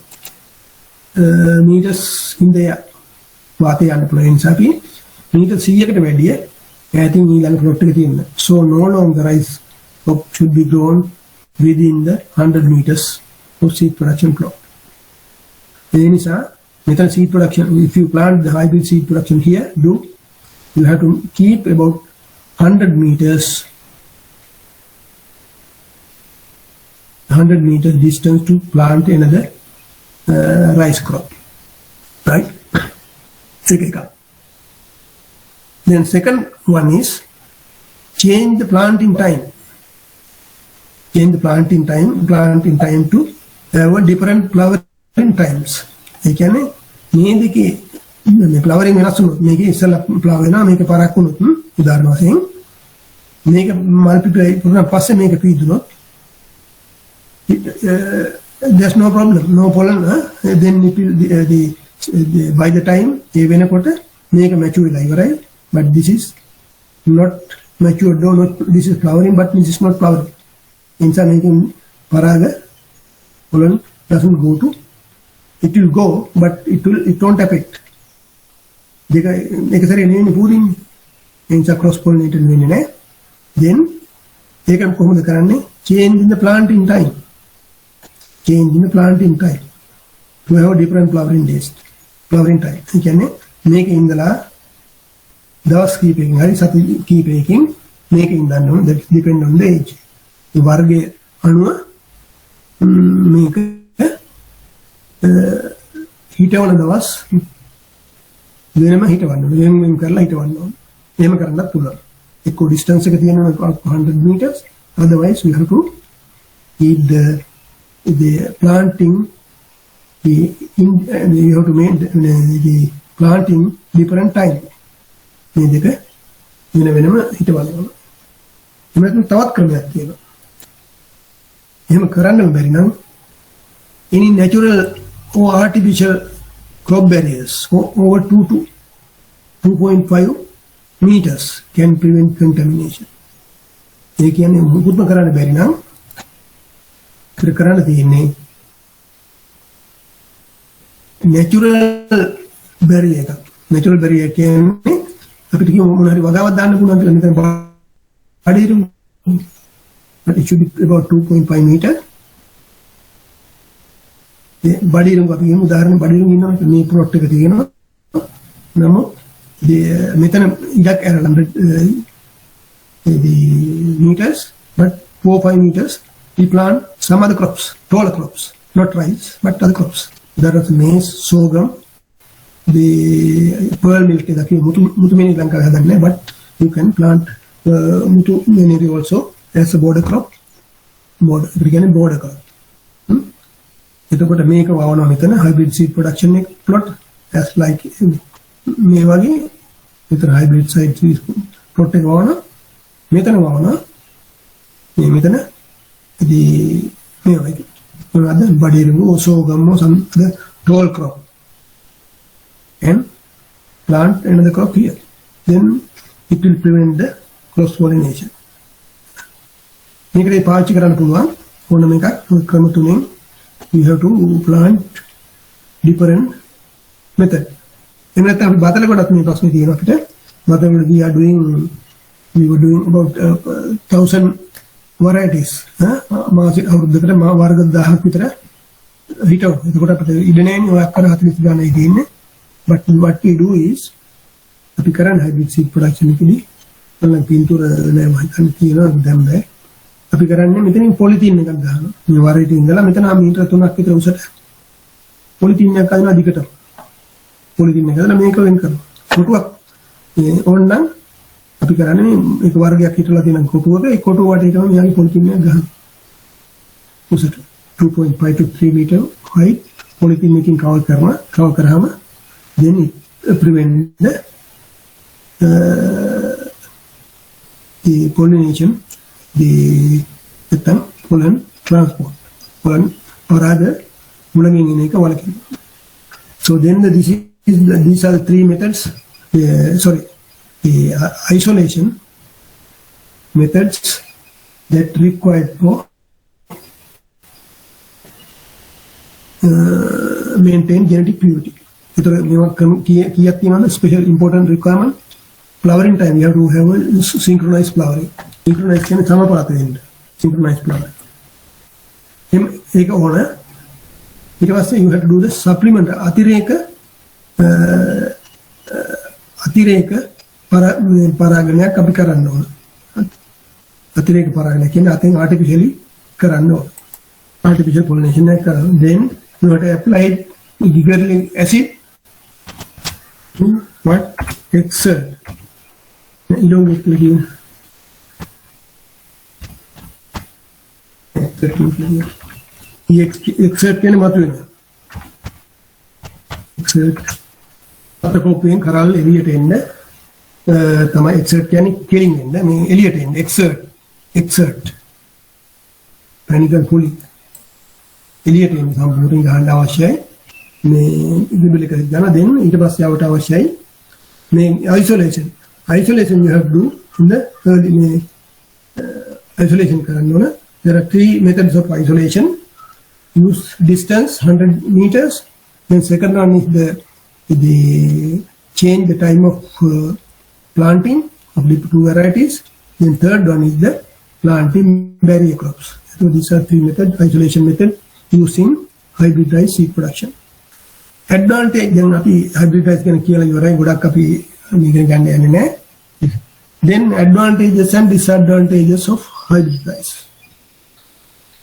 meters in the air. වාතය යන්න පුළුවන්. ඒ නිසා අපි මීටර 100කට වැඩිය ඈතින් ඊළඟ plot එක තියෙනවා. So no longer rice crop should be grown within the 100 meters of seed production plot. ඒ නිසා මෙතන seed production, if you plant the hybrid seed production here, you have to keep about 100 meters distance to plant another rice crop, right? Then second one is change the planting time. Change the planting time to have a different flowering times. ඒ කියන්නේ මේ දෙකේ මේ flowering වෙනස් වුණොත් මේකේ ඉස්සෙල්ලා flower වෙනවා මේක පරක් වුණොත් උදාහරණ වශයෙන් මේක multiply කරන පස්සේ මේක පීදුනොත් there's no problem, no pollen. Then it will by the time ඒ වෙනකොට මේක mature වෙලා ඉවරයි. But this is not mature, this is flowering, but this is not flowering. Inside making paraga pollen doesn't go to, it will go, but it won't affect. They say any pooling inside cross pollinated වෙන්නේ. Then ඒකම කොහොමද කරන්නේ? Change in the planting time. Change in the planting time to have a different flowering time. ඒ කියන්නේ මේක ඉඳලා දවස් කීපයකින් හරි සති කීපයකින් මේක ඉඳන්න ඕන. that depend on the age. ඒ වර්ගයේ අණුව මේක හිටවන දවස් වෙනම හිටවන්න ඕන. වෙන කරලා හිටවන්න ඕන. එහෙම කරන්නත් පුළුවන්. එක්ක distance එක තියෙනවා 100 meters. Otherwise we have to keep the planting you have to make the planting different time. මේ දෙක වෙනම හිටවන්න ඕන. එමෙන්න තවත් ක්‍රමයක් තියෙනවා. එහෙම කරන්න බැරි නම් any natural or artificial crop barriers over 2 to 2.5 meters can prevent contamination. ඒ කියන්නේ මුකුත්ම කරන්න බැරි නම් කරන්න තියෙන්නේ natural barrier එකක්. natural barrier කියන්නේ අපිට කියමු මොන හරි වගාවක් දාන්න පුළුවන් කියලා මෙතන පාඩේට but it should be about 2.5 meter. Body ring අපි කියමු උදාහරණ බඩි රින්ග් ඉන්නවා මේ ප්ලොට් එක තියෙනවා නමුත් මෙතන ඉඩක් ඇරලා 100 meters but 4-5 meters we plant some other crops, taller crops, not rice but other crops. That was maize, sorghum, the pearl milk එක අපි මුතු මෙනි ලංකාවේ හදන්නේ but you can plant මුතු මෙනි also as a border crop. border crop. එතකොට මේක වවනවා මෙතන hybrid seed production එක plot as like මේ වගේ මෙතන hybrid seed plot එක වවනවා මෙතන වවනවා මෙතන ඉතින් මේ වගේ මොනවාද බඩේ ring sorghum some other tall crop and plant another crop here, then it will prevent the cross pollination. මේකේ පාවිච්චි කරන්න පුළුවන් ඕනම එකක් ක්‍රම තුනෙන්. We have to plant different method. එහෙම නැත්නම් අපි බතල කොටත් මේ ප්‍රශ්නේ තියෙනවා අපිට. බතල we were doing about 1000 varieties. මාසික අවුරුද්දකට වර්ග 1000ක් විතර හිටව. එතකොට අපිට ඉඩ නැහැ නේ ඔය අක්කර 40 ගානයි තියෙන්නේ. But what we do is අපි කරන්නේ hybrid seed production එකදී ඔන්න පින්තූර නෑ මම හිතන්නේ කියනවා දැන් බෑ. අපි කරන්නේ මෙතනින් පොලිතින් එකක් දානවා. මේ වරේට ඉඳලා මෙතන මීටර 3ක් විතර උසට පොලිතින් එකක් අදිනවා දිගට. පොලිතින් එක දාලා මේක වෙන් කරනවා. කොටුවක් ඕනනම් අපි කරන්නේ මේක වර්ගයක් හිටලා තියෙන කොටුවක ඒ කොටුව වටේටම මෙයාගේ පොලිතින් එක ගහනවා. උසට 2.5 to 3 meter height පොලිතින් එකකින් කවර් කරාම then it prevent the pollination, the pollen transport, pollen or rather pollen in එක වලකින. So then these are the three methods. The isolation methods that required for maintain genetic purity. ඒතර මේවා කීයක් තියෙනවද special important requirement. Flowering time you have to have a synchronized flowering. Synchronized කියන්නේ සමපාත වෙන්න. Synchronized flowering. ඒක ඕන. ඊට පස්සේ you have to do the supplement අතිරේක පරාගණයක් අපි කරන්න ඕන. අතිරේක පරාගණය කියන්නේ අතෙන් artificially කරන්න ඕන. Artificial pollination එක කරන්න. Then you have to apply gibberellic acid what exert elongate ligin exert කියන්නේ මතුවෙන exert අතකෝපෙන් කරල් එළියට එන්න තමයි exert කියන්නේ කෙලින් එන්න මේ එළියට එන්න exert panical pulling එළියට එන්න සම්පූර්ණ ගහන්න අවශ්‍යයි. මේ ඉදිබල එක ගන්න දෙන්න ඊට පස්සේ ආවට අවශ්‍යයි මේ isolation you have to do in the early isolation කරන්න ඕන. There are three methods of isolation. Use distance 100 meters. Then second one is the change the time of planting of the two varieties. Then third one is the planting barrier crops. So these are three methods, isolation method using hybridized seed production. Advantage දැන් අපි hybridized ගැන කියලා ඉවරයි ගොඩක් අපි මේක ගන්න යන්නේ නැහැ. Then advantages and disadvantages of hybridized.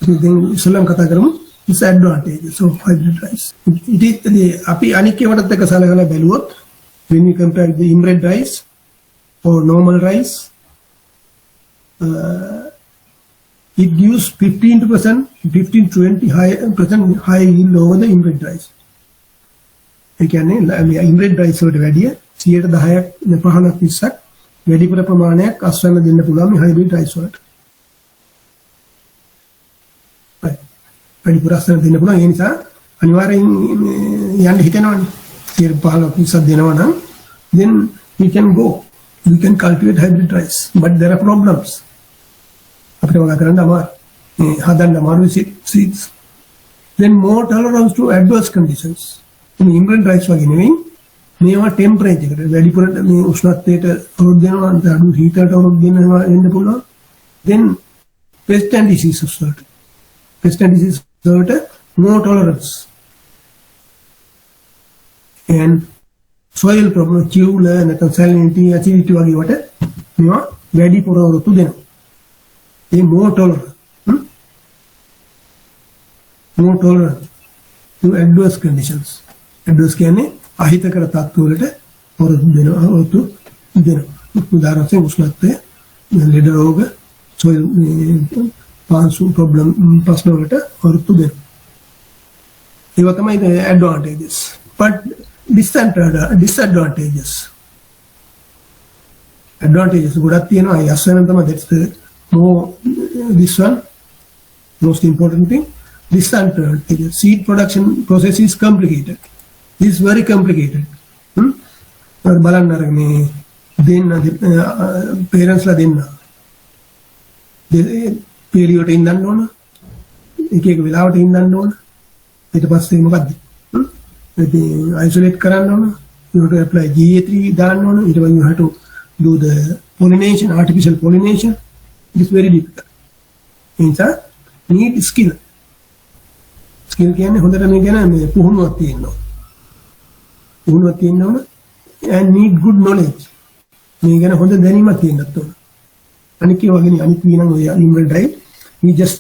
ඉතින් ඉස්සෙල්ලාම කතා කරමු disadvantages of hybridized. It is the අපි අනික් ඒවාටත් එක්ක සලකලා බැලුවොත් when we compare the inbred rice or normal rice it gives 15 to 20% high yield over the inbred rice. ඒ කියන්නේ inbred rice වලට වැඩිය 10%ක් 15ක් 20ක් වැඩිපුර ප්‍රමාණයක් අස්වැන්න දෙන්න පුළුවන් මේ hybrid rice වලට. වැඩිපුර අස්වැන්න දෙන්න පුළුවන්. ඒ නිසා අනිවාර්යෙන් යන්න හිතෙනවනේ. 15ක් 20ක් දෙනවා නම් then we can cultivate hybrid rice, but there are problems. අපිට වගා කරන්න අමාරුයි. හදන්න අමාරුයි seeds. Then more tolerance to adverse conditions. මේ inbred rice වගේ නෙවෙයි මේවා ටෙම්පරේචර් එකට වැඩිපුර මේ උෂ්ණත්වයට අවුරුදු දෙනවා අඩු හීටරට අවුරුදු දෙනවා වෙන්න පුළුවන්. Then pest and diseases වලට. Pest and diseases වලට no tolerance. And soil problem, chewla, නැත්නම් salinity, acidity වගේ වට මේවා වැඩි පුරවෘතු දෙනවා. ඒ more tolerant. More tolerant to adverse conditions. Adverse කියන්නේ අහිතකර තත්ත්ව වලට පුරවෘතු දෙනවා. උදාහරණ වශයෙන් උෂ්ණත්වය, ලෙඩ රෝග, soil පාංශු problem ප්‍රශ්න වලට පුරවෘතු දෙනවා. ඒවා තමයි advantages. But disadvantages. Advantages ගොඩක් තියෙනවා. ඒ අස්සෙන් තමයි that's the more this one most important thing. Disadvantages. Seed production process is complicated. This is very complicated. බලන්න අර මේ දෙන්න parents ලා දෙන්න. පීරියඩ් ඉඳන් ඕන. එක එක වෙලාවට ඉඳන් ඕන. ඊට පස්සේ මොකද්ද? isolate කරන්න ඕන. You have to apply GA3 දාන්න ඕන. ඊට පස්සේ you have to do the pollination, artificial pollination. It is very difficult. නිසා need skill. Skill කියන්නේ හොඳට මේ ගැන මේ පුහුණුවක් තියෙන්න ඕන. පුහුණුවක් තියෙන්න ඕන and need good knowledge. මේ ගැන හොඳ දැනීමක් තියෙන්නත් ඕන. අනික ඒ වගේ අනික විනම් ඔය animal drive we just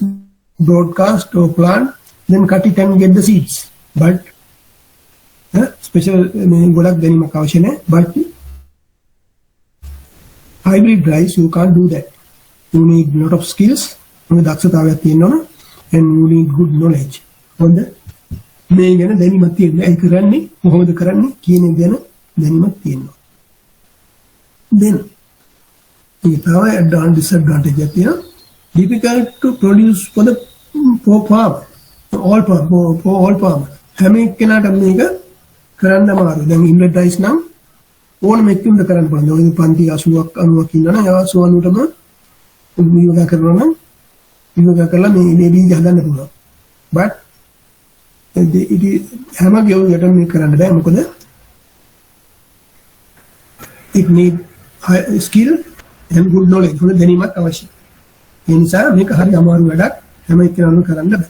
broadcast or plant then cut it and get the seeds. But special ගොඩක් දැනීමක් අවශ්‍ය නැහැ. But hybrid rice you can't do that. You need lot of skills. මොකද දක්ෂතාවයක් තියෙන්න ඕන and you need good knowledge. හොඳ මේ ගැන දැනීමක් තියෙන්න. ඒක කරන්නේ කොහොමද කරන්නේ කියන ගැන දැනීමක් තියෙන්න ඕන. Then මේ disadvantage එක තියෙනවා. Difficult to produce for farmer. For all farmer. හැම එක්කෙනාට මේක කරන්න අමාරුයි. දැන් inlet rice නම් ඕනම එක්කෙනෙකුට කරන්න පුළුවන්. ඔය පන්ති 80ක් 90ක් ඉන්නවනම් ඒ 80ටම වියෝග කරනවා නම් වියෝග කරලා මේ බීජ හදන්න පුළුවන්. But it is හැම ගෙවුවටම මේක කරන්න බෑ. මොකද it need high skill and good knowledge. හොඳ දැනීමක් අවශ්‍යයි. ඒ නිසා මේක හරි අමාරු වැඩක්. හැම එක්කෙනාම කරන්න බෑ.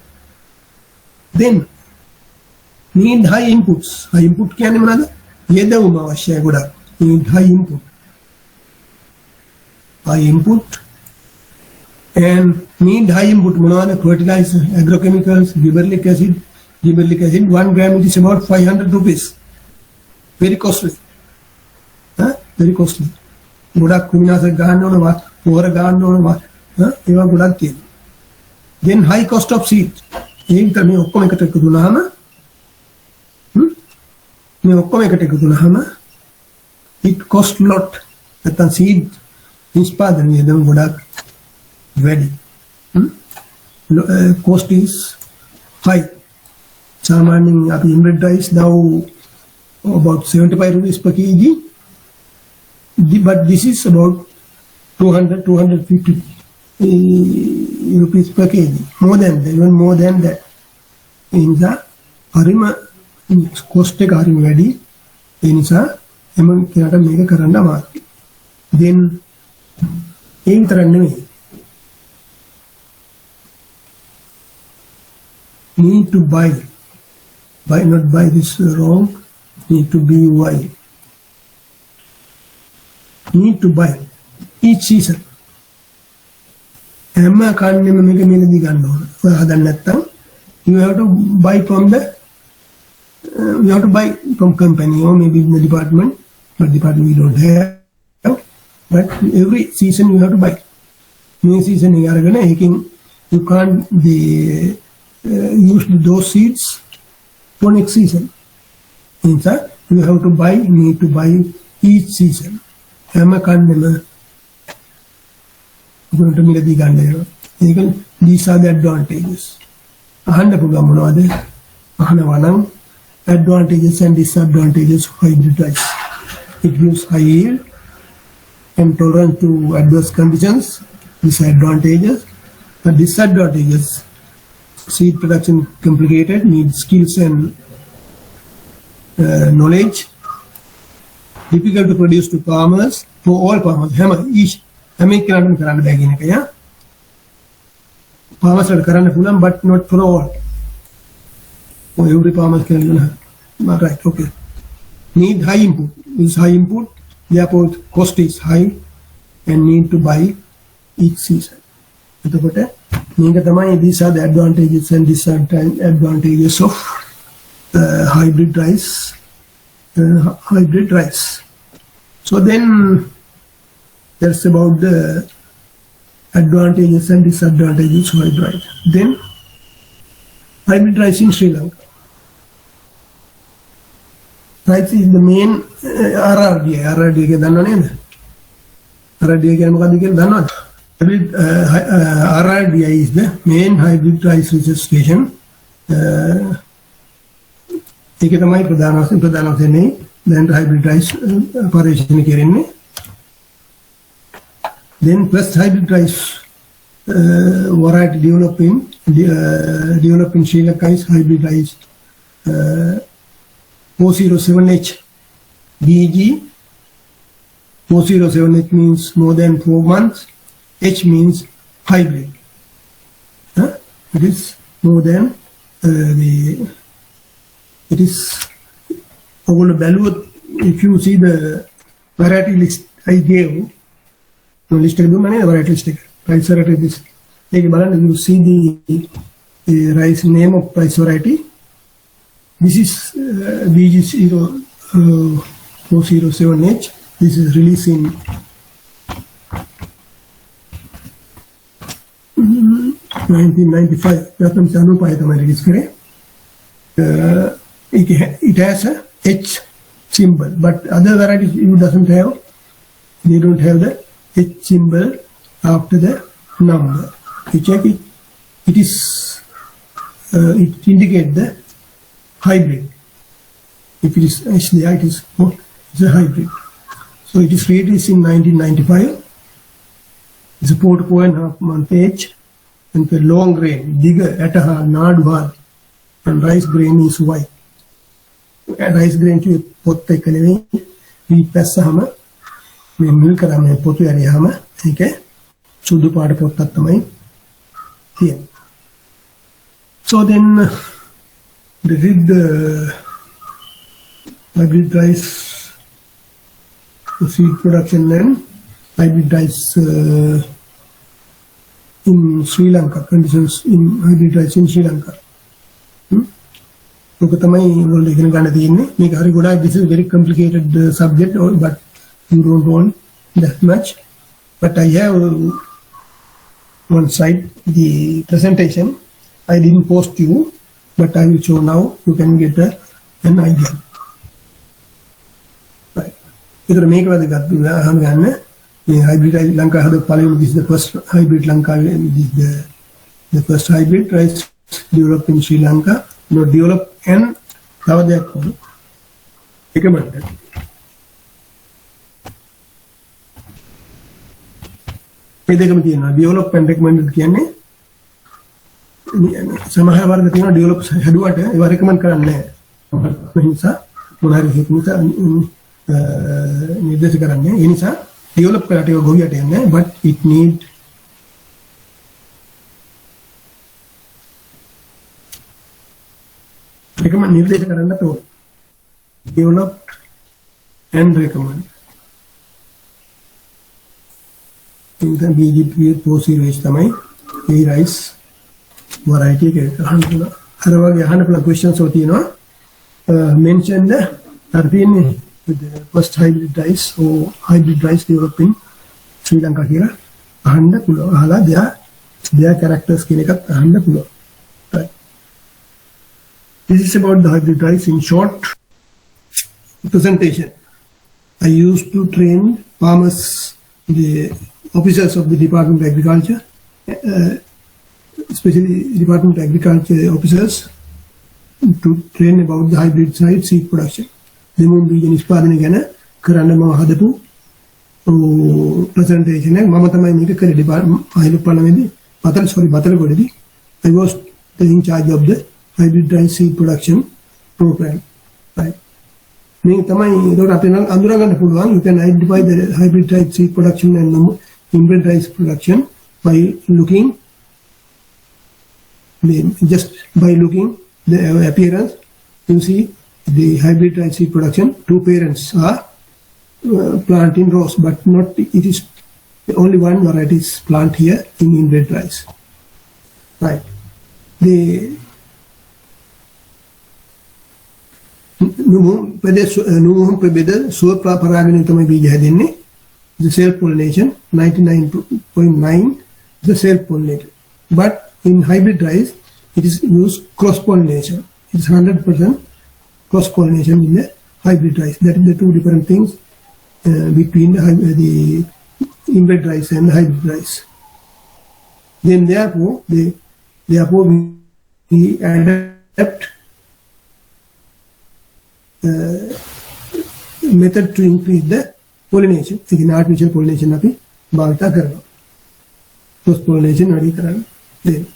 Then need high inputs. High input කියන්නේ මොනවද? යෙදවුම අවශ්‍යයි ගොඩක්. Need high input. High input and need high input මොනවද? Fertilizer, agrochemicals, gibberellic acid. Gibberellic acid 1 gram it is about 500 rupees. Very costly. Very costly. ගොඩක් කුමිනාශක ගන්න ඕනවා, පොහොර ගන්න ඕනවා. ඒවා ගොඩක් තියෙනවා. Then high cost of seed. ඒක මේ ඔක්කොම එකට එකතු වුණාම it cost lot. නැත්නම් seed නිෂ්පාදනය දම ගොඩක් වැඩි. Cost is high. සාමාන්‍යයෙන් අපි inbred rice now about 75 rupees per kg. But this is about 250 rupees per kg. More than that, even more than that. In the harima cost එක හරිම වැඩි. ඒ නිසා එම කෙනාට මේක කරන්න අමාරුයි. Then ඒ විතර නෙමෙයි. Need to buy not buy this wrong. Need to be wise. Need to buy each season. හැම කන්නෙම මේක මෙලදී ගන්න ඕන. ඔය හදන්න නැත්තම් you have to buy from company or maybe in the department, but department we don't have. But every season you have to buy. New season you can't use those seeds for next season. In fact, you have to need to buy each season. These are the advantages. Advantages and disadvantages of hybrid rice. It gives high yield and tolerance to adverse conditions. Disadvantages. The disadvantages: seed production complicated, needs skills and knowledge. Difficult to produce to farmers, for all farmers. Each හැම කෙනාටම කරන්න බෑ කියන එක. farmers කරන්න පුළුවන්, but not for all. For every farmer can do that. Right, okay. Need high input. Is high input, therefore cost is high and need to buy each season. These are the advantages and disadvantages of hybrid rice. So then that's about the advantages and disadvantages of hybrid rice. Then hybrid rice in Sri Lanka. Rice is the main RRDA. RRDA ke danna neda. RRDA ke මොකක්ද කියලා දන්නවද? RRDA is the main hybrid rice research station. ඒක තමයි ප්‍රධාන වශයෙන් දැන් hybrid rice පරීක්ෂණ කරන්නේ. Then first hybrid rice variety developing Sri Lanka is hybrid rice 407H BG. 407H means more than 4 months. H means hybrid. It is more than it is if you see the variety list I gave, list variety list, rice variety list. You see the rice name of rice variety. This is BG407H. This is released in 1995. It has a H symbol, but other varieties it doesn't have. They don't have the H symbol after the number. You check it. It indicates the hybrid. If it is HDI, it is it's a hybrid. So it is released in 1995. It's a 4.5 month age, and the long grain, bigger, ataha, nadwar, and rice grain is white. Rice grain to pot tekane we passahama me milk rame potu yariyama okay sudu paada pottak thamai tiyen. So then they did the hybrid rice seed production and hybrid rice in Sri Lanka, conditions in hybrid rice in Sri Lanka. This is a very complicated subject, but you don't want that much. But I have one side, the presentation. I didn't post you, but I will show now. You can get an idea. Right. This hybrid Lanka this is the first hybrid Lanka. This is the first hybrid rice developed in Sri Lanka. No, develop and how they are called. Recommended. Develop and recommended. Samaha develop headwater, you recommend Karane. Hinsa, Munari Hitmusa, Nidesikarane, Insa, develop Karatio Goyatene, but it need recommend निर्देश करना तो develop and recommend. इनका BG पोसी rice तमाई ये rice variety के हर बार यहाँ न अपना questions होती है ना mention the arpin with the first hybrid rice or hybrid rice developing Sri Lanka here ahanda pulo hala their characters के लेकर ahanda pulo. This is about the hybrid rice in short presentation. I used to train farmers, the officers of the Department of Agriculture, especially Department of Agriculture officers, to train about the hybrid seed production. Demon region is part of the Karanama Hadapu presentation. Mamatama Nika Department, I was in charge of the hybrid rice seed production program. Right. You can identify the hybrid rice seed production and hybrid rice production by looking just by looking the appearance, you see the hybrid rice seed production. Two parents are plant in rows, but not. It is only one variety is plant here in inbred rice. Right. The the self-pollination 99.9 the self-pollinated, but in hybrid rice it is used cross-pollination. It is 100% cross-pollination in the hybrid rice. That is the two different things between the inbred rice and the hybrid rice. Then therefore we adapt method to increase the pollination. Again, artificial pollination अभी बांटा करना, cross pollination अभी करना. Then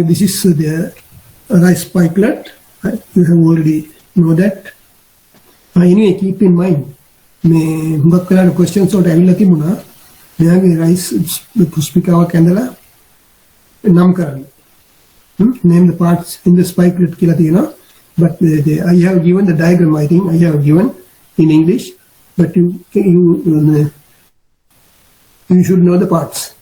this is the rice spikelet. You have already know that. Anyway, keep in mind. मैं बक्कला questions और time लगी मुना. मैं आगे rice पुष्पिका कैंडला नाम करना. Name the parts in the spikelet की लगी ना. But I have given the diagram. I think I have given in English. But you should know the parts.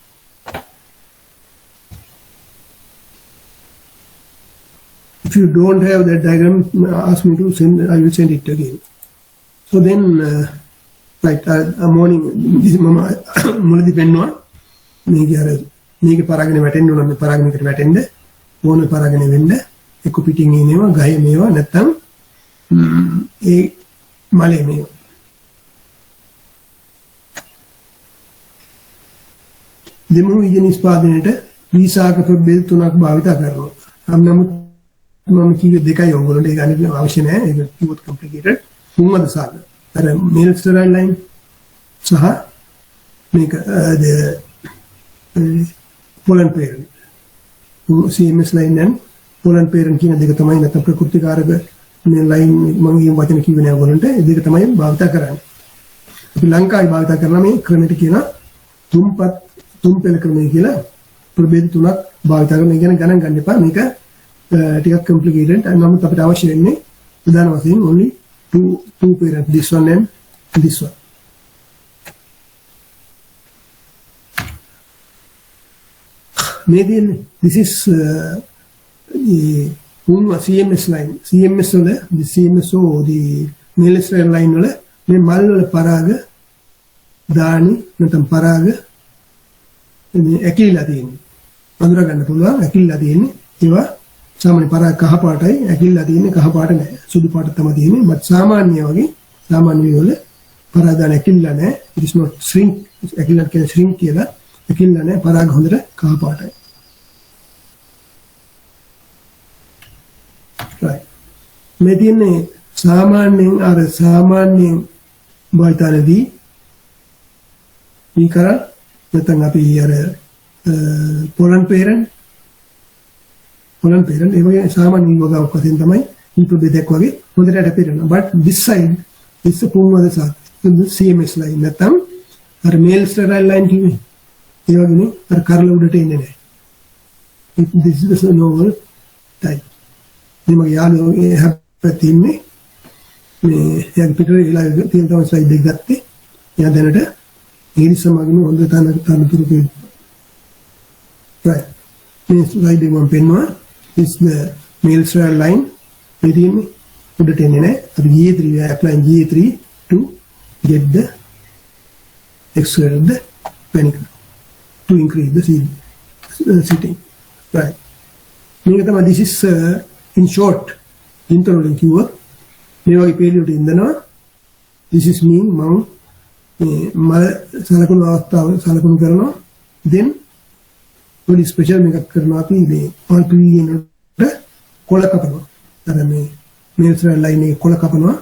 If you don't have that diagram, ask me to send. I will send it again. So then, right, morning. This is Mama. Muladi penwa. Nege paragane wattenne unna paragane කට wattenne. One paragane wende. Ekku pitin enewa, gahe mewa නැත්තම් ඒ මලේ මේවා. දෙමු විජ නිෂ්පාදනයේට වීසාක ප්‍රභේද තුනක් භාවිත කරනවා. නමුත් මම කිව්වේ දෙකයි ඕගොල්ලන්ට ඒක අනිත් අවශ්‍ය නැහැ. ඒක කිව්වොත් complicated. තුන්වද සාක. අර male sterile line සහ මේක pollen parent. CMS line and pollen parent කියන දෙක තමයි නැත්නම් ප්‍රකෘතිකාරක මේ line මම ඊම වචන කිව්වේ නෑ ඔයගොල්ලන්ට. ඒ දෙක තමයි භාවිත කරන්නේ. අපි ලංකාවේ භාවිත කරන මේ ක්‍රමයට කියන තුම් පෙළ ක්‍රමය කියලා ප්‍රභේද තුනක් භාවිත කරන. ඒ කියන්නේ ගණන් ගන්න එපා. මේක ටිකක් complicated. නමුත් අපිට අවශ්‍ය වෙන්නේ ප්‍රධාන වශයෙන් only two parent, this one and this one. Maybe this is the CMS line. CMS වල the CMS or the male sterile line වල මේ මල් වල පරාග දානි නැත්නම් පරාග මේ ඇකිලිලා තියෙන්නේ. අඳුර ගන්න පුළුවන් ඇකිලිලා තියෙන්නේ. ඒවා සාමාන්‍ය පරාග කහ පාටයි, ඇකිලිලා තියෙන්නේ කහ පාට නැහැ. සුදු පාට තමයි තියෙන්නේ. but සාමාන්‍ය වගේ සාමාන්‍ය වල පරාග දාන ඇකිලිලා නැහැ. it is not shrink. ඇකිලිලා කියන shrink කියලා ඇකිලිලා නැහැ. පරාග හොඳට කහ පාටයි. right. මේ තියෙන්නේ සාමාන්‍යයෙන් අර සාමාන්‍යයෙන් භාවිතනදී මේ කරා නැත්නම් අපි අර pollen parent ඒ වගේ සාමාන්‍ය වගාවක් වශයෙන් තමයි මේ ප්‍රභේදයක් වගේ හොඳට අපිරනවා. but this side is the පොම්වද සාත් CMS line නැත්නම් අර male sterile line කියන්නේ ඒ වගේනේ අර කරල උඩට එන්නේ නැහැ. this is the normal type. මේ මගේ යාළුවෝ ඒ හැප්පෙත් ඉන්නේ මේ යන් පිටරේ වෙලා තියෙන තමයි ස්ලයිඩ් එක ගත්තේ. එයා දැනට ඉංග්‍රීසි සමාගම හොඳ තනතුරු තියෙනවා. right. මේ ස්ලයිඩ් එක මම පෙන්වනවා. is the male sterile line. මේ තියෙන්නේ උඩට එන්නේ නැහැ. අපි GA3 we are applying GA3 to get the extract the panicle to increase the seed sitting. right. මේක තමයි this is in short interrolling කිව්වොත් මේ වගේ පෙළියට ඉඳනවා. this is mean මම මල සලකුණු අවස්ථාව සලකුණු කරනවා. then පොඩි ස්පෙෂල් මේකක් කරනවා. අපි මේ RPE එකට කොළ කපනවා. අර මේ මේල් ස්ට්‍රයිල් ලයින් එකේ කොළ කපනවා.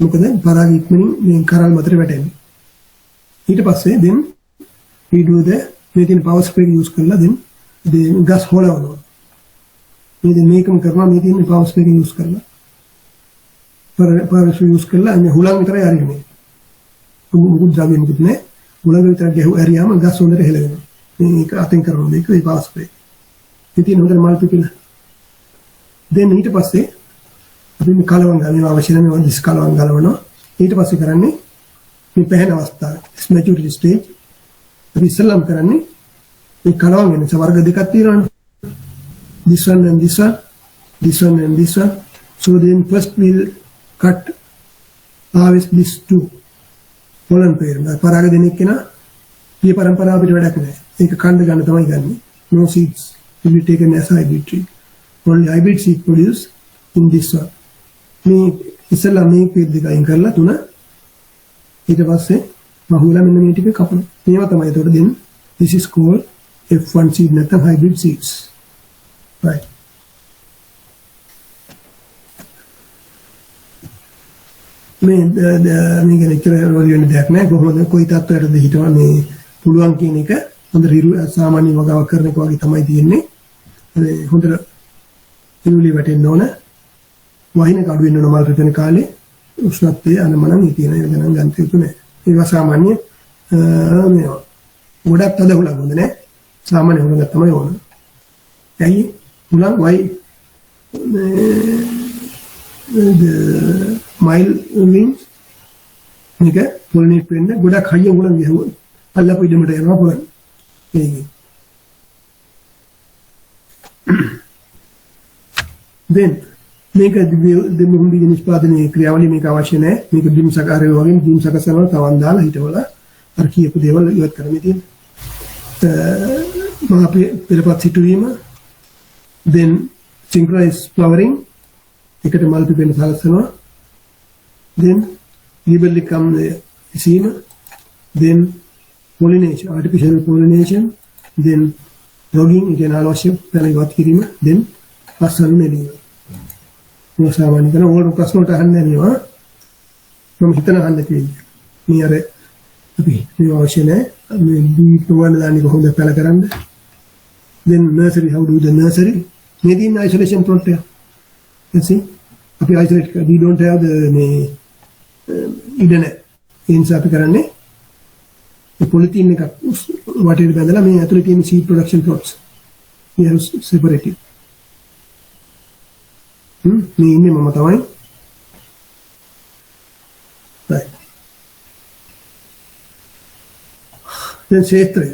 මොකද පරාග ඉක්මනින් මේ කරල් මතට වැටෙන්නේ. ඊට පස්සේ then we do the මේ තියෙන power spray use කරලා then the gas හොලවනවා. මේ මේකම කරනවා. මේ තියෙන power spray use කරලා power spray use කරලා මේ හුලං විතරයි අරින්නේ. මුකුත් ද්‍රව්‍ය මුකුත් නැහැ. හුලං විතර ගැහුව ඇරියාම gas හොඳට හෙලවෙනවා. මේක අතෙන් කරන දෙක ඒ power spray. ඉතින් හොඳට මල් පිපිලා. දැන් ඊට පස්සේ අපි මේ කලවම් ගන්නවා අවශ්‍ය නැහැ මේ දිස් කලවම් ගලවනවා. ඊට පස්සේ කරන්නේ මේ පැහැෙන අවස්ථාව maturity stage. අපි ඉස්සෙල්ලාම කරන්නේ මේ කලවම් වෙන වර්ග දෙකක් තියෙනවානේ. This one and this one, this one and this one. So then first we'll cut harvest these two pollen pair. පරාග දෙනෙක් කෙනා මේ පරම්පරාව පිට වැඩක් නැහැ. ඒක කන්ද ගන්න තමයි ගන්නේ. No seeds will be taken as hybrid tree. Only hybrid seed produced in this one. මේ ඉස්සෙල්ලා මේ පෙත් දෙක අයින් කරලා තුන ඊට පස්සේ මහුවලා මෙන්න මේ ටික කපන. මේවා තමයි ඒතකොට දෙන්නේ. This is called F1 seed නැත්නම් hybrid seeds. Right. මේ ගැන ඉතර වෙන දෙයක් නෑ. කොහොමද කොයි තත්ත්වයකටද හිටව මේ පුළුවන් කියන එක හොඳ සාමාන්‍ය වගාවක් කරන එක වගේ තමයි තියෙන්නේ. හොඳට ඉරුලි වැටෙන්න ඕන. වහින කඩු වෙන්න ඕන මල් පිපෙන කාලේ උෂ්ණත්වයේ අනමනම් තියෙන එක ගණන් ගන්න යුතු නෑ. ඒවා සාමාන්‍ය මේවා ගොඩක් තද හුලඟ හොඳ නෑ. සාමාන්‍ය හුලඟ තමයි ඕන. ඇයි හුලඟ වයි the mild wings මේක pollinate වෙන්න ගොඩක් හයිය හුලඟ ගහුවොත් අල්ලපු ඉදමට යනවා pollen. ඒකේ then මේක දෙමුහුණුගේ නිෂ්පාදනයේ ක්‍රියාවලිය මේක අවශ්‍ය නැහැ. මේක බිම් සකාරය වගේ බිම් සකසනවා තවන් දාලා හිටවලා අර කියපු දේවල් ඉවත් කරන්නේ තියෙන. මහා පෙරපත් සිටුවීම then synchronized flowering එකට මල් පිපෙන සලසනවා. then gibberellic සීම then pollination artificial pollination then logging කියන අවශ්‍ය පැල ඉවත් කිරීම then පස්සලු නෙලීම. මේ සාමාන්‍ය කරන ඕන ප්‍රශ්න වලට අහන්නේ නේවා. මම හිතන අහන්න තියෙන්නේ. මේ අර අපි මේ අවශ්‍ය නැහැ. මේ දීපවල දාන්නේ කොහොමද පැල කරන්න. then nursery how do the nursery මේ තියෙන isolation plot එක. you see අපි isolate we don't have the මේ ඉඩන ඒ නිසා අපි කරන්නේ මේ polythene එකක් වටේට බැඳලා මේ ඇතුලේ තියෙන seed production plots we have separated. මේ ඉන්නේ මම තමයි. right. දැන් ක්ෂේත්‍රය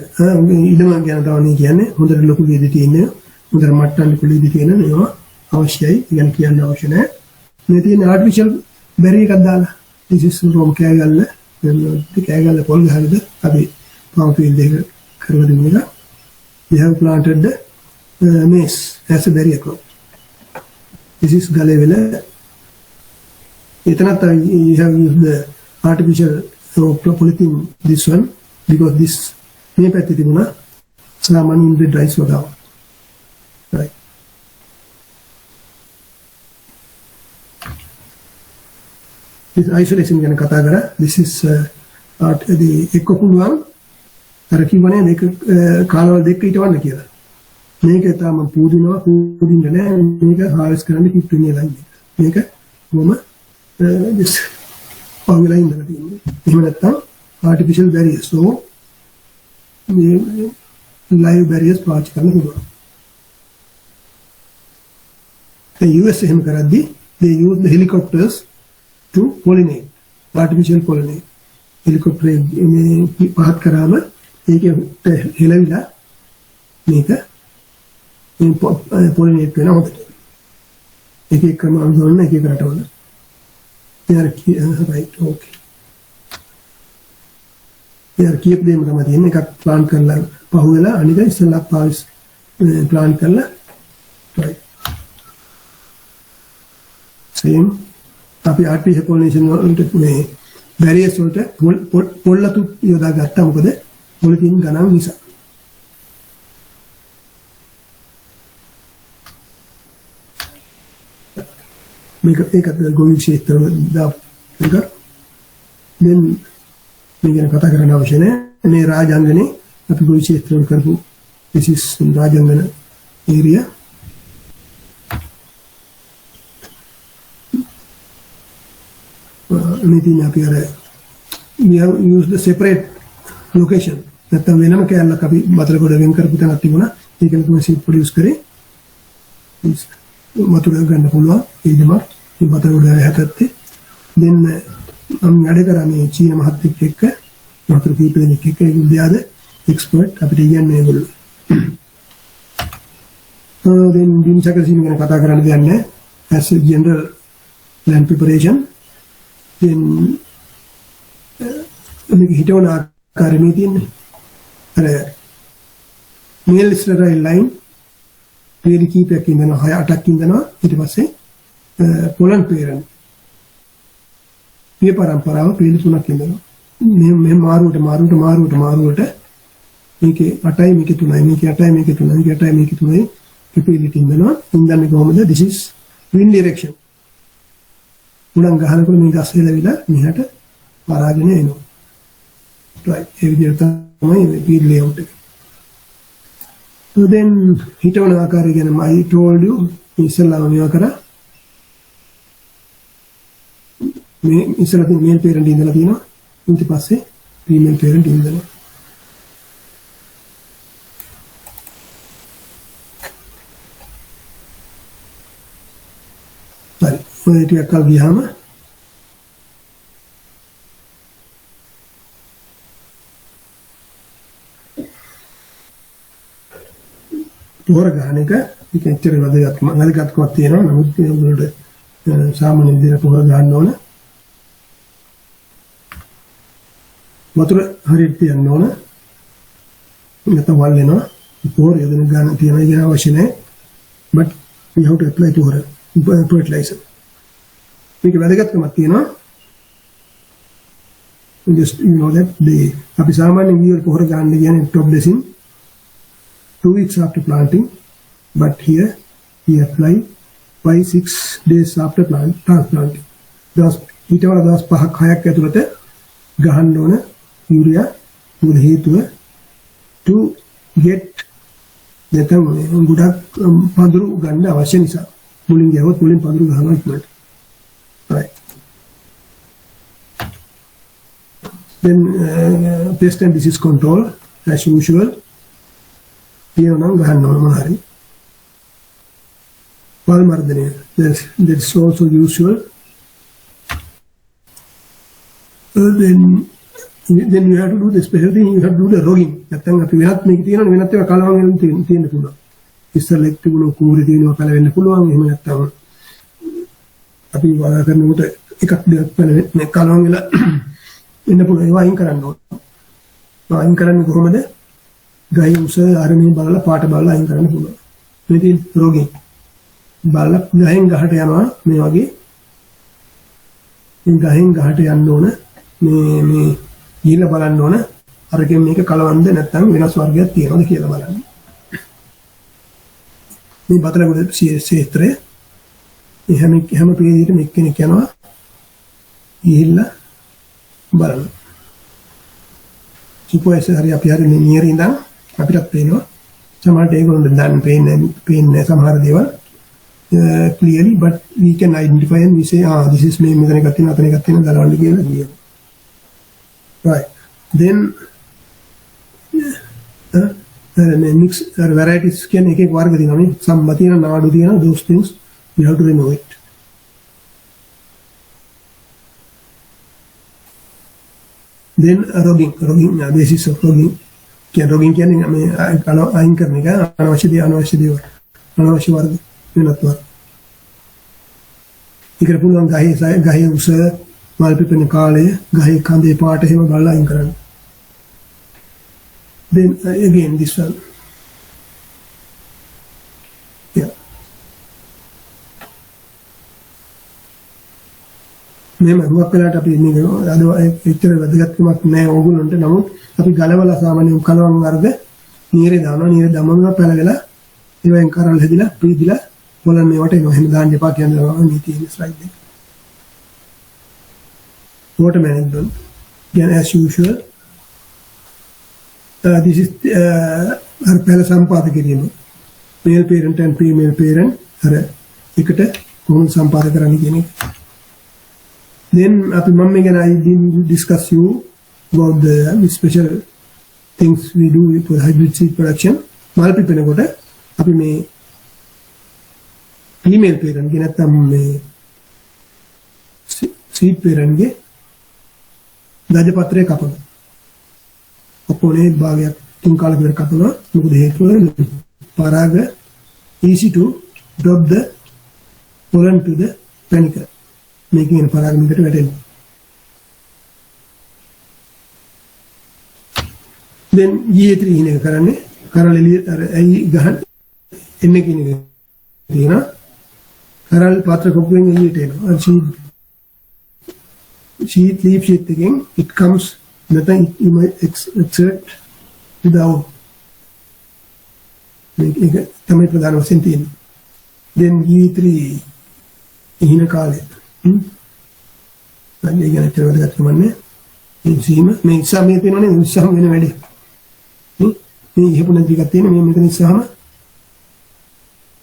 ඉඩම ගැන තමයි කියන්නේ. හොඳට ලොකු වේදි තියෙන්නේ. හොඳට මට්ටම් කුලීදි තියෙන මේවා අවශ්‍යයි. ඉගෙන කියන්න අවශ්‍ය නැහැ. මේ තියෙන artificial berry එකක් දාලා this is from Kegalle. Kegalle පොල් ගහනද අපි palm field එක කරලා දෙන්න එක. we have planted the maize as a berry crop. This is Galevela. You have used the artificial polythene, this one, because this may be Saman inbred rice without. Right. This isolation can Katagara. This is the Ekopulwan. Arakimane make Kala Dekit one here. මේක තාම පූදින්න නැහැ. මේක harvest කරන්න කිට්ටුනේ line එක. මේක කොහොම just පහුවෙලා ඉඳලා තියෙන්නේ. එහෙම නැත්නම් artificial barriers. So මේ live barriers පාවිච්චි කරන්න පුළුවන්. The US එහෙම කරද්දී they use the helicopters to pollinate, artificial pollinate. helicopter මේ පහත් කරාම ඒක හෙලවිලා මේක pollinate වෙන හොඳට. එක එක ක්‍රම අනුසරණ එක එක රටවල. right okay. කීප දෙයක් තමයි තියෙන්නේ. එකක් ප්ලාන්ට් කරලා පහුවෙලා අනික ඉස්සෙල්ලා ප්ලාන්ට් කරලා right. same අපි artificial pollination වලට මේ barriers වලට පොල්ලතු යොදා ගත්තා. මොකද පොලිතින් ගණන් නිසා. මේක ගොවි ක්ෂේත්‍ර දාපු එක. දැන් මේ ගැන කතා කරන්න අවශ්‍ය නැහැ. මේ රාජාංගනේ අපි ගොවි ක්ෂේත්‍ර වල කරපු this is රාජාංගන area. මේකේ අපි අර we have used the separate location. නැත්නම් වෙනම කැලලක් අපි බතලගොඩ වෙන් කරපු තැනක් තිබුණා. ඒකෙන් තමයි seed produce කරේ. වතුර ගන්න පුළුවන් ඒකම මේ වතුර උඩ හැකත්තේ then මම වැඩ කරා මේ චීන මහත්තයෙක් එක්ක වතුර කීප දෙනෙක් එක්ක ඒගොල්ලෝද එක්ස්පර්ට් අපිට කියන්නේ ඒගොල්ලෝ then බිම් සැකසීම ගැන කතා කරන්න දෙයක් නැහැ as a general land preparation then මේක හිතවන ආකාරයේ තියෙන්නේ අර මේල් ස්ටරයිල් ලයින් පේලි කීපයක් ඉඳනවා 6-8ක් ඉඳනවා ඊට පස්සේ පොලන් පේරන් මේ පරම්පරාව පේලි 3ක් ඉඳනවා මේ මාරුවට මේකේ 8යි මේකේ 3යි මේකේ 8යි මේකේ 3යි මේකේ 8යි මේකේ 3යි පේලි ඉඳනවා ඉඳන්නේ කොහොමද this is wind direction උඩන් ගහනකොට මේ ගස් වෙලවිලා මෙහාට පරාගෙන එනවා right ඒ විදිහට තමයි මේ field layout එක so then හිතවන ආකාරය ගැන I told you ඉස්සෙල්ලාම මේවා කරා මේ ඉස්සෙල්ලා මේල් පේරන්ට් ඉඳලා තියෙනවා ඊට පස්සේ ෆීමේල් පේරන්ට් ඉඳලා හරි ඔය ටිකක් කල් ගියාම පොර ගන්න එක ඉතින් වැදගත්කමක් තියෙනවා නමුත් ඒගොල්ලෝට සාමාන්‍ය විදිහට පොර ගන්න ඕන වතුර හරියට තියන්න ඕන නැත්නම් වල් වෙනවා පොර යොදන ගන්න තියෙනවා කියන අවශ්‍ය නැහැ but we have to apply to her fertilizer මේක වැදගත්කමක් තියෙනවා just you know that අපි සාමාන්‍ය විදිහට පොර ගන්න කියන්නේ top dressing 2 weeks after planting, but here we apply 5-6 days after transplanting. Thus, ඊටවල දවස් 5-6ක් ඇතුළත ගහන්න ඕන යූරියා මුල හේතුව to get නැත්නම් ගොඩක් පඳුරු ගන්න අවශ්‍ය නිසා මුලින් ගියොත් මුලින් පඳුරු ගහනවා ඉක්මනට. Right. Then pest and disease control as usual. Nan ගහන්න ඕන මොන හරි වල් මර්ධනය that's also usual then you have to do the special thing you have to do the rogging නැත්නම් අපි වෙනත් මේක තියෙනවා වෙනත් ඒවා කලවම් වෙන තියෙන්න පුළුවන් ඉස්සෙල්ලා එක් තිබුණු කූරේ තියෙනවා කල වෙන්න පුළුවන් එහෙම නැත්නම් අපි වල කරනකොට එකක් දෙකක් මේ කලවම් වෙලා වෙන්න පුළුවන් ඒවා අයින් කරන්න ඕන අයින් කරන්නේ කොහොමද ගහේ උස ආරණ්‍ය බලලා පාට බලලා අයින් කරන්න පුළුවන්. මේ තියෙන රෝගේ බලලා ගහෙන් ගහට යනවා මේ වගේ. මේ ගහෙන් ගහට යන්න ඕන මේ ගිහිල්ලා බලන්න ඕන අරකින් මේක කලවම්ද නැත්නම් වෙනස් වර්ගයක් තියෙනවද කියලා බලන්න. මේ බතලගොඩ ක්ෂේත්‍රය හැම පීඩිතෙම එක්කෙනෙක් යනවා ගිහිල්ලා බලන්න. suppose හරි අපි හරි නියර ඉඳන් අපිට පේනවා සමහරට ඒගොල්ලෝ දැන් පේන්නේ සමහර දේවල් clearly but we can identify and we say this is මේ මෙතන එකක් තියෙනවා අතන එකක් තියෙනවා ගලවන්න කියලා කියනවා right then mix varieties කියන්නේ එක එක වර්ග තියෙනවා මේ සම්බ තියෙන නාඩු තියෙන those things you have to remove it then rogging basis of rogging කියන්නේ මේ අයින් කරන එක අනවශ්‍ය දේවල් අනවශ්‍ය වර්ග වෙනත් වර්ග ඉතින් පුළුවන් ගහේ උස මල් පිපෙන කාලය ගහේ කඳේ පාට එහෙම බලලා අයින් කරන්න then again this one yeah මේක හුඟක් වෙලාවට අපි මේක අද එච්චර වැදගත්කමක් නැහැ ඕගොල්ලන්ට නමුත් අපි ගලවලා සාමාන්‍ය කලවම් වර්ග නීරේ දානවා පැලවෙලා ඒවෙන් කරල් හැදිලා පීදිලා බලන්න මේවට එනවා එහෙම දාන්න එපා කියනවා මේ තියෙන ස්ලයිඩ් එක water management again as usual this is අර පැල සම්පාද කිරීම male parent and female parent අර එකට කොහොමද සම්පාද කරන්නේ කියන එක then අපි මම ගැන I didn't discuss you about the special things we do for hybrid seed production මල් පිපෙනකොට අපි මේ female parent ಗೆ නැත්නම් මේ seed parent ಗೆ දජපත්‍රය කපනවා. ඔක්කොනේ භාගයක් තුන් කාලයක විතර කපනවා. මොකද හේතුව පරාග easy to drop the pollen to the panicle. මේකෙන් පරාග මිකට වැටෙනවා. then G3 ඉන්නේ කරන්නේ කරල් එළිය අර ඇයි ගහන එන්නේ කියන එක තියෙනවා. කරල් පාත්‍ර කොපුවෙන් එළියට එනවා. sheet leaf sheet again it comes nothing you might exert without මේක තමයි ප්‍රධාන වශයෙන් තියෙන්නේ. then G3 ඉහින කාලේ දැන් ඒක ගැන හිතලා ගත්තමන්නේ මේ සීම මේ ඉස්සම මේ පේනවනේ ඉස්සම වෙන වැඩේ මේ ඉහපුණ ටිකක් තියෙන මේ මෙතන ඉස්සම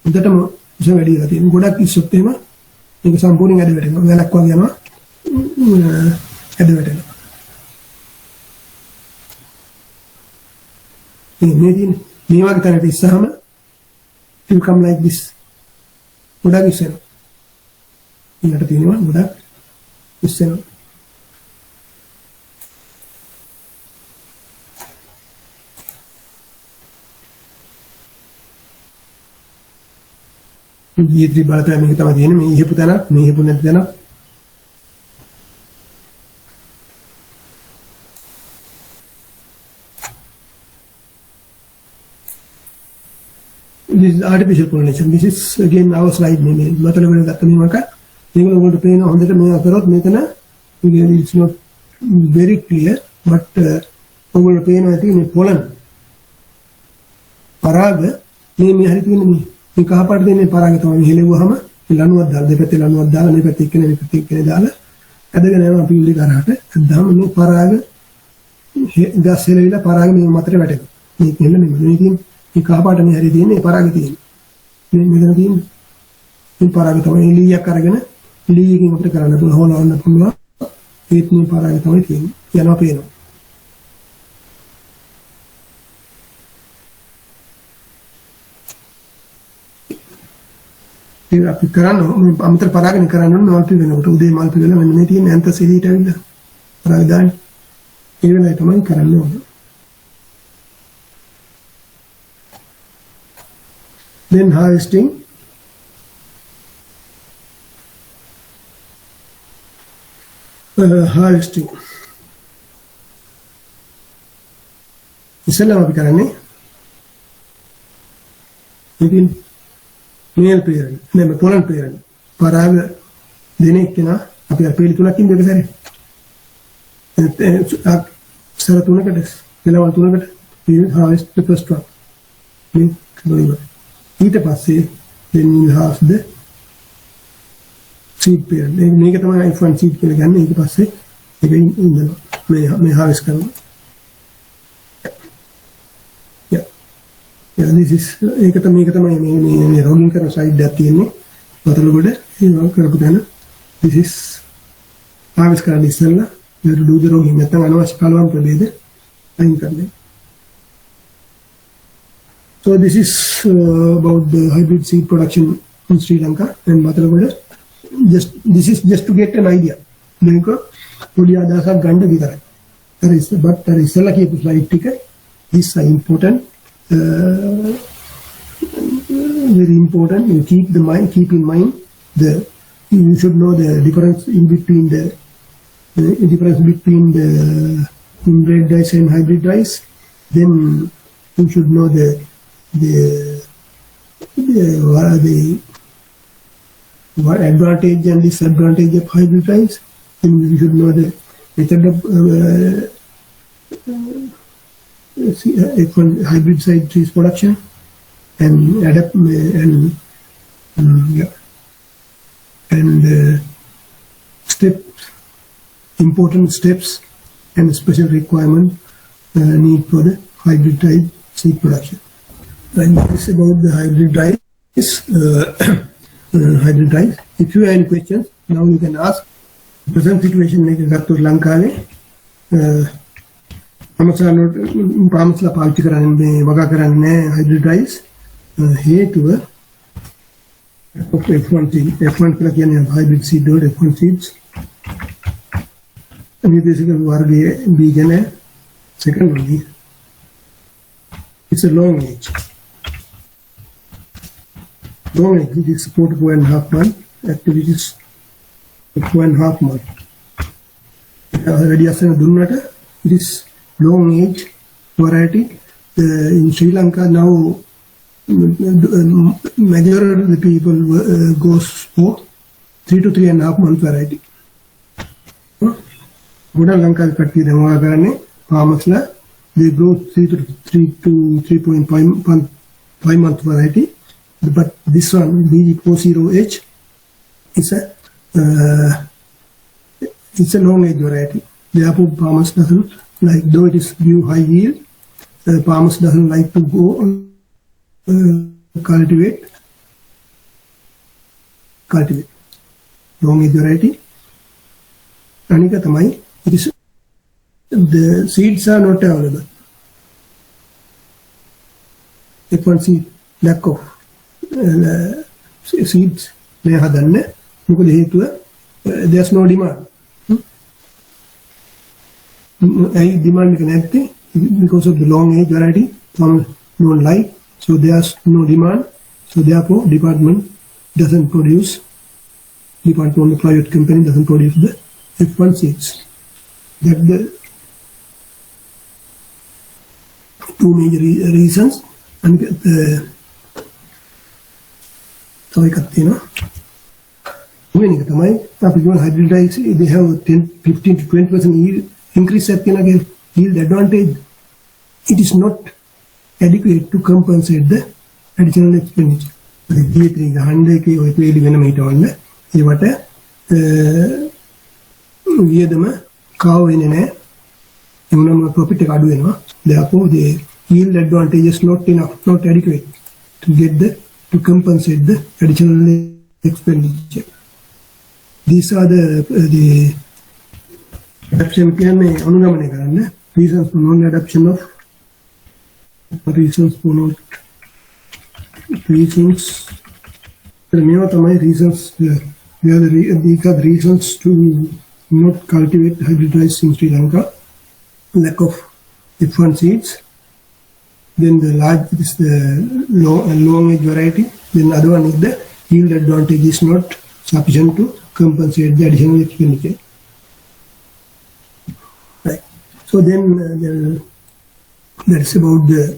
උඩටම ඉස්ස වැඩි වෙලා තියෙන ගොඩක් ඉස්සොත් එහෙම මේක සම්පූර්ණයෙන් ඇද වැටෙනවා වැලක් වගේ යනවා ඇද වැටෙනවා මේ වගේ තැනට ඉස්සම it will come like this ගොඩක් ඉස්සෙනවා ඊට තියෙනවා ගොඩක් ඉස්සෙනවා G3 බලතල මේක තමයි තියෙන්නේ මේ ඉහපු තැන මේ ඉහපු නැති තැන this is artificial pollination this is again our slide මේ මතල වල ගත්ත මේක ඔයගොල්ලෝ පේන හොඳට මේක කරොත් මෙතන it's not very clear but ඔයගොල්ලෝ පේනවා ඇති මේ pollen පරාග මේ හරි තියෙන්නේ මේ කහපාට දෙන්නේ පරාග තමයි හෙලෙවුවාම ලණුවක් දාලා දෙපැත්තේ ලණුවක් දාලා මේ පැත්තේ එක්කෙනෙක් දාලා ඇදගෙන යනවා පිල්ලි කරාට අදාම මේ පරාග ගස් හෙලවිලා පරාග මේ මතට වැටෙනවා මේක නෙමෙයි මේකෙන් මේ කහපාට මේ හරි තියෙන්නේ පරාග තියෙන්නේ මේ මෙතන තියෙන්නේ මේ පරාග තමයි ලීයක් අරගෙන ලී එකකින් අපිට කරන්න පුළුවන් හොලවන්න පුළුවන් ඒත් මේ පරාග තමයි තියෙන්නේ යනවා පේනවා අපි කරන්නේ අමතර පරාගන කරන්නේ මල්පි වෙනකොට උදේ මල්පි වෙලා මෙන්න මේ තියෙන ඇන්තස් එළියට ඇවිල්ලා පරාග දාන්නේ ඒ වෙලාවයි තමයි කරන්නේ ඕන then harvesting harvesting ඉස්සෙල්ලාම අපි කරන්නේ ඉතින් male parent නෙමෙයි pollen parent පරාග දෙන එක්කෙනා අපි අර පිළි තුනක් ඉන්න එක සැරේ සර තුනකට පෙළවල් තුනකට we harvest the first one මේ කඩොයිව ඊට පස්සේ then we have the seed parent මේක තමයි F1 seed කියලා ගන්න ඊට පස්සේ ඒක ඉන්නවා මේ harvest කරනවා yeah this is ඒක තමයි මේ රෝගින් කරන සයිඩ් එකක් තියෙන්නේ වතල ගොඩ ඒක කරපු තැන this is harvest කරන්න ඉස්සෙල්ලා you have to do the රෝගින් නැත්නම් අනවශ්‍ය කලවම් ප්‍රභේද අයින් කරන්න so this is about the hybrid seed production in Sri Lanka and වතල ගොඩ this is just to get an idea මේක පොඩි අදහසක් ගන්න විතරයි but there is ඉස්සෙල්ලා කියපු slide ටික is important very important you keep in mind you should know the difference between the inbred rice and hybrid rice then you should know what advantage and disadvantage of hybrid rice then you should know the method of hybrid side trees production and adapt and steps important steps and special requirement need for the hybrid type seed production and this is about the hybrid rice hybrid rice if you have any questions now you can ask present situation like gattu lankawe පාමස්ලා පාවිච්චි කරන්නේ මේ වගා කරන්නේ hybrid rice හේතුව of F1 seed. F1 කියලා කියන්නේ hybrid seed වලට F1 seeds. Anidesical වර්ගයේ බීජන second one. It's a long age. Long age, it is 4 to 4.5 months. Actually, it is 4.5 months. Radiation Dunata, it is long age variety. In Sri Lanka now, majority of the people goes for 3 to 3.5 month variety. Good Lanka Kati Ramagane, Pamasla, they grow 3 to 3.5 month variety. But this one, B40H, is it's a long age variety. Therefore, farmers doesn't like, though it is give high yield, farmers doesn't like to go cultivate long age variety. Anika tamai, it is the seeds are not available. F1 seed, lack of seeds may have done there's no demand. Demand because of the long age variety, farmers don't like, so there's no demand. So therefore, department doesn't produce. Department of the private company doesn't produce the F1 seeds. That's the two major reasons. And hybridize, they have 15 to 20% yield increase at yield advantage. It is not adequate to compensate the additional expenditure. The G3 100K or 20 venometer on the profit. Therefore, the yield advantage is not enough, not adequate to get to compensate the additional expenditure. These are the adaptation reasons for non-adaptation of reasons for not reasons. Reasons these are the reasons to not cultivate hybridized in Sri Lanka. Lack of F1 seeds. Then the large is the long age variety. Then other one is the yield advantage is not sufficient to compensate the additional expenditure. Right. So then that's about the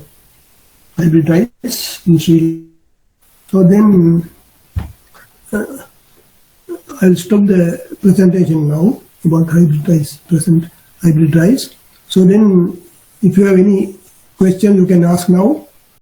hybrid rice in Sri Lanka. So then I'll stop the presentation now about hybrid rice. So then if you have any question you can ask now.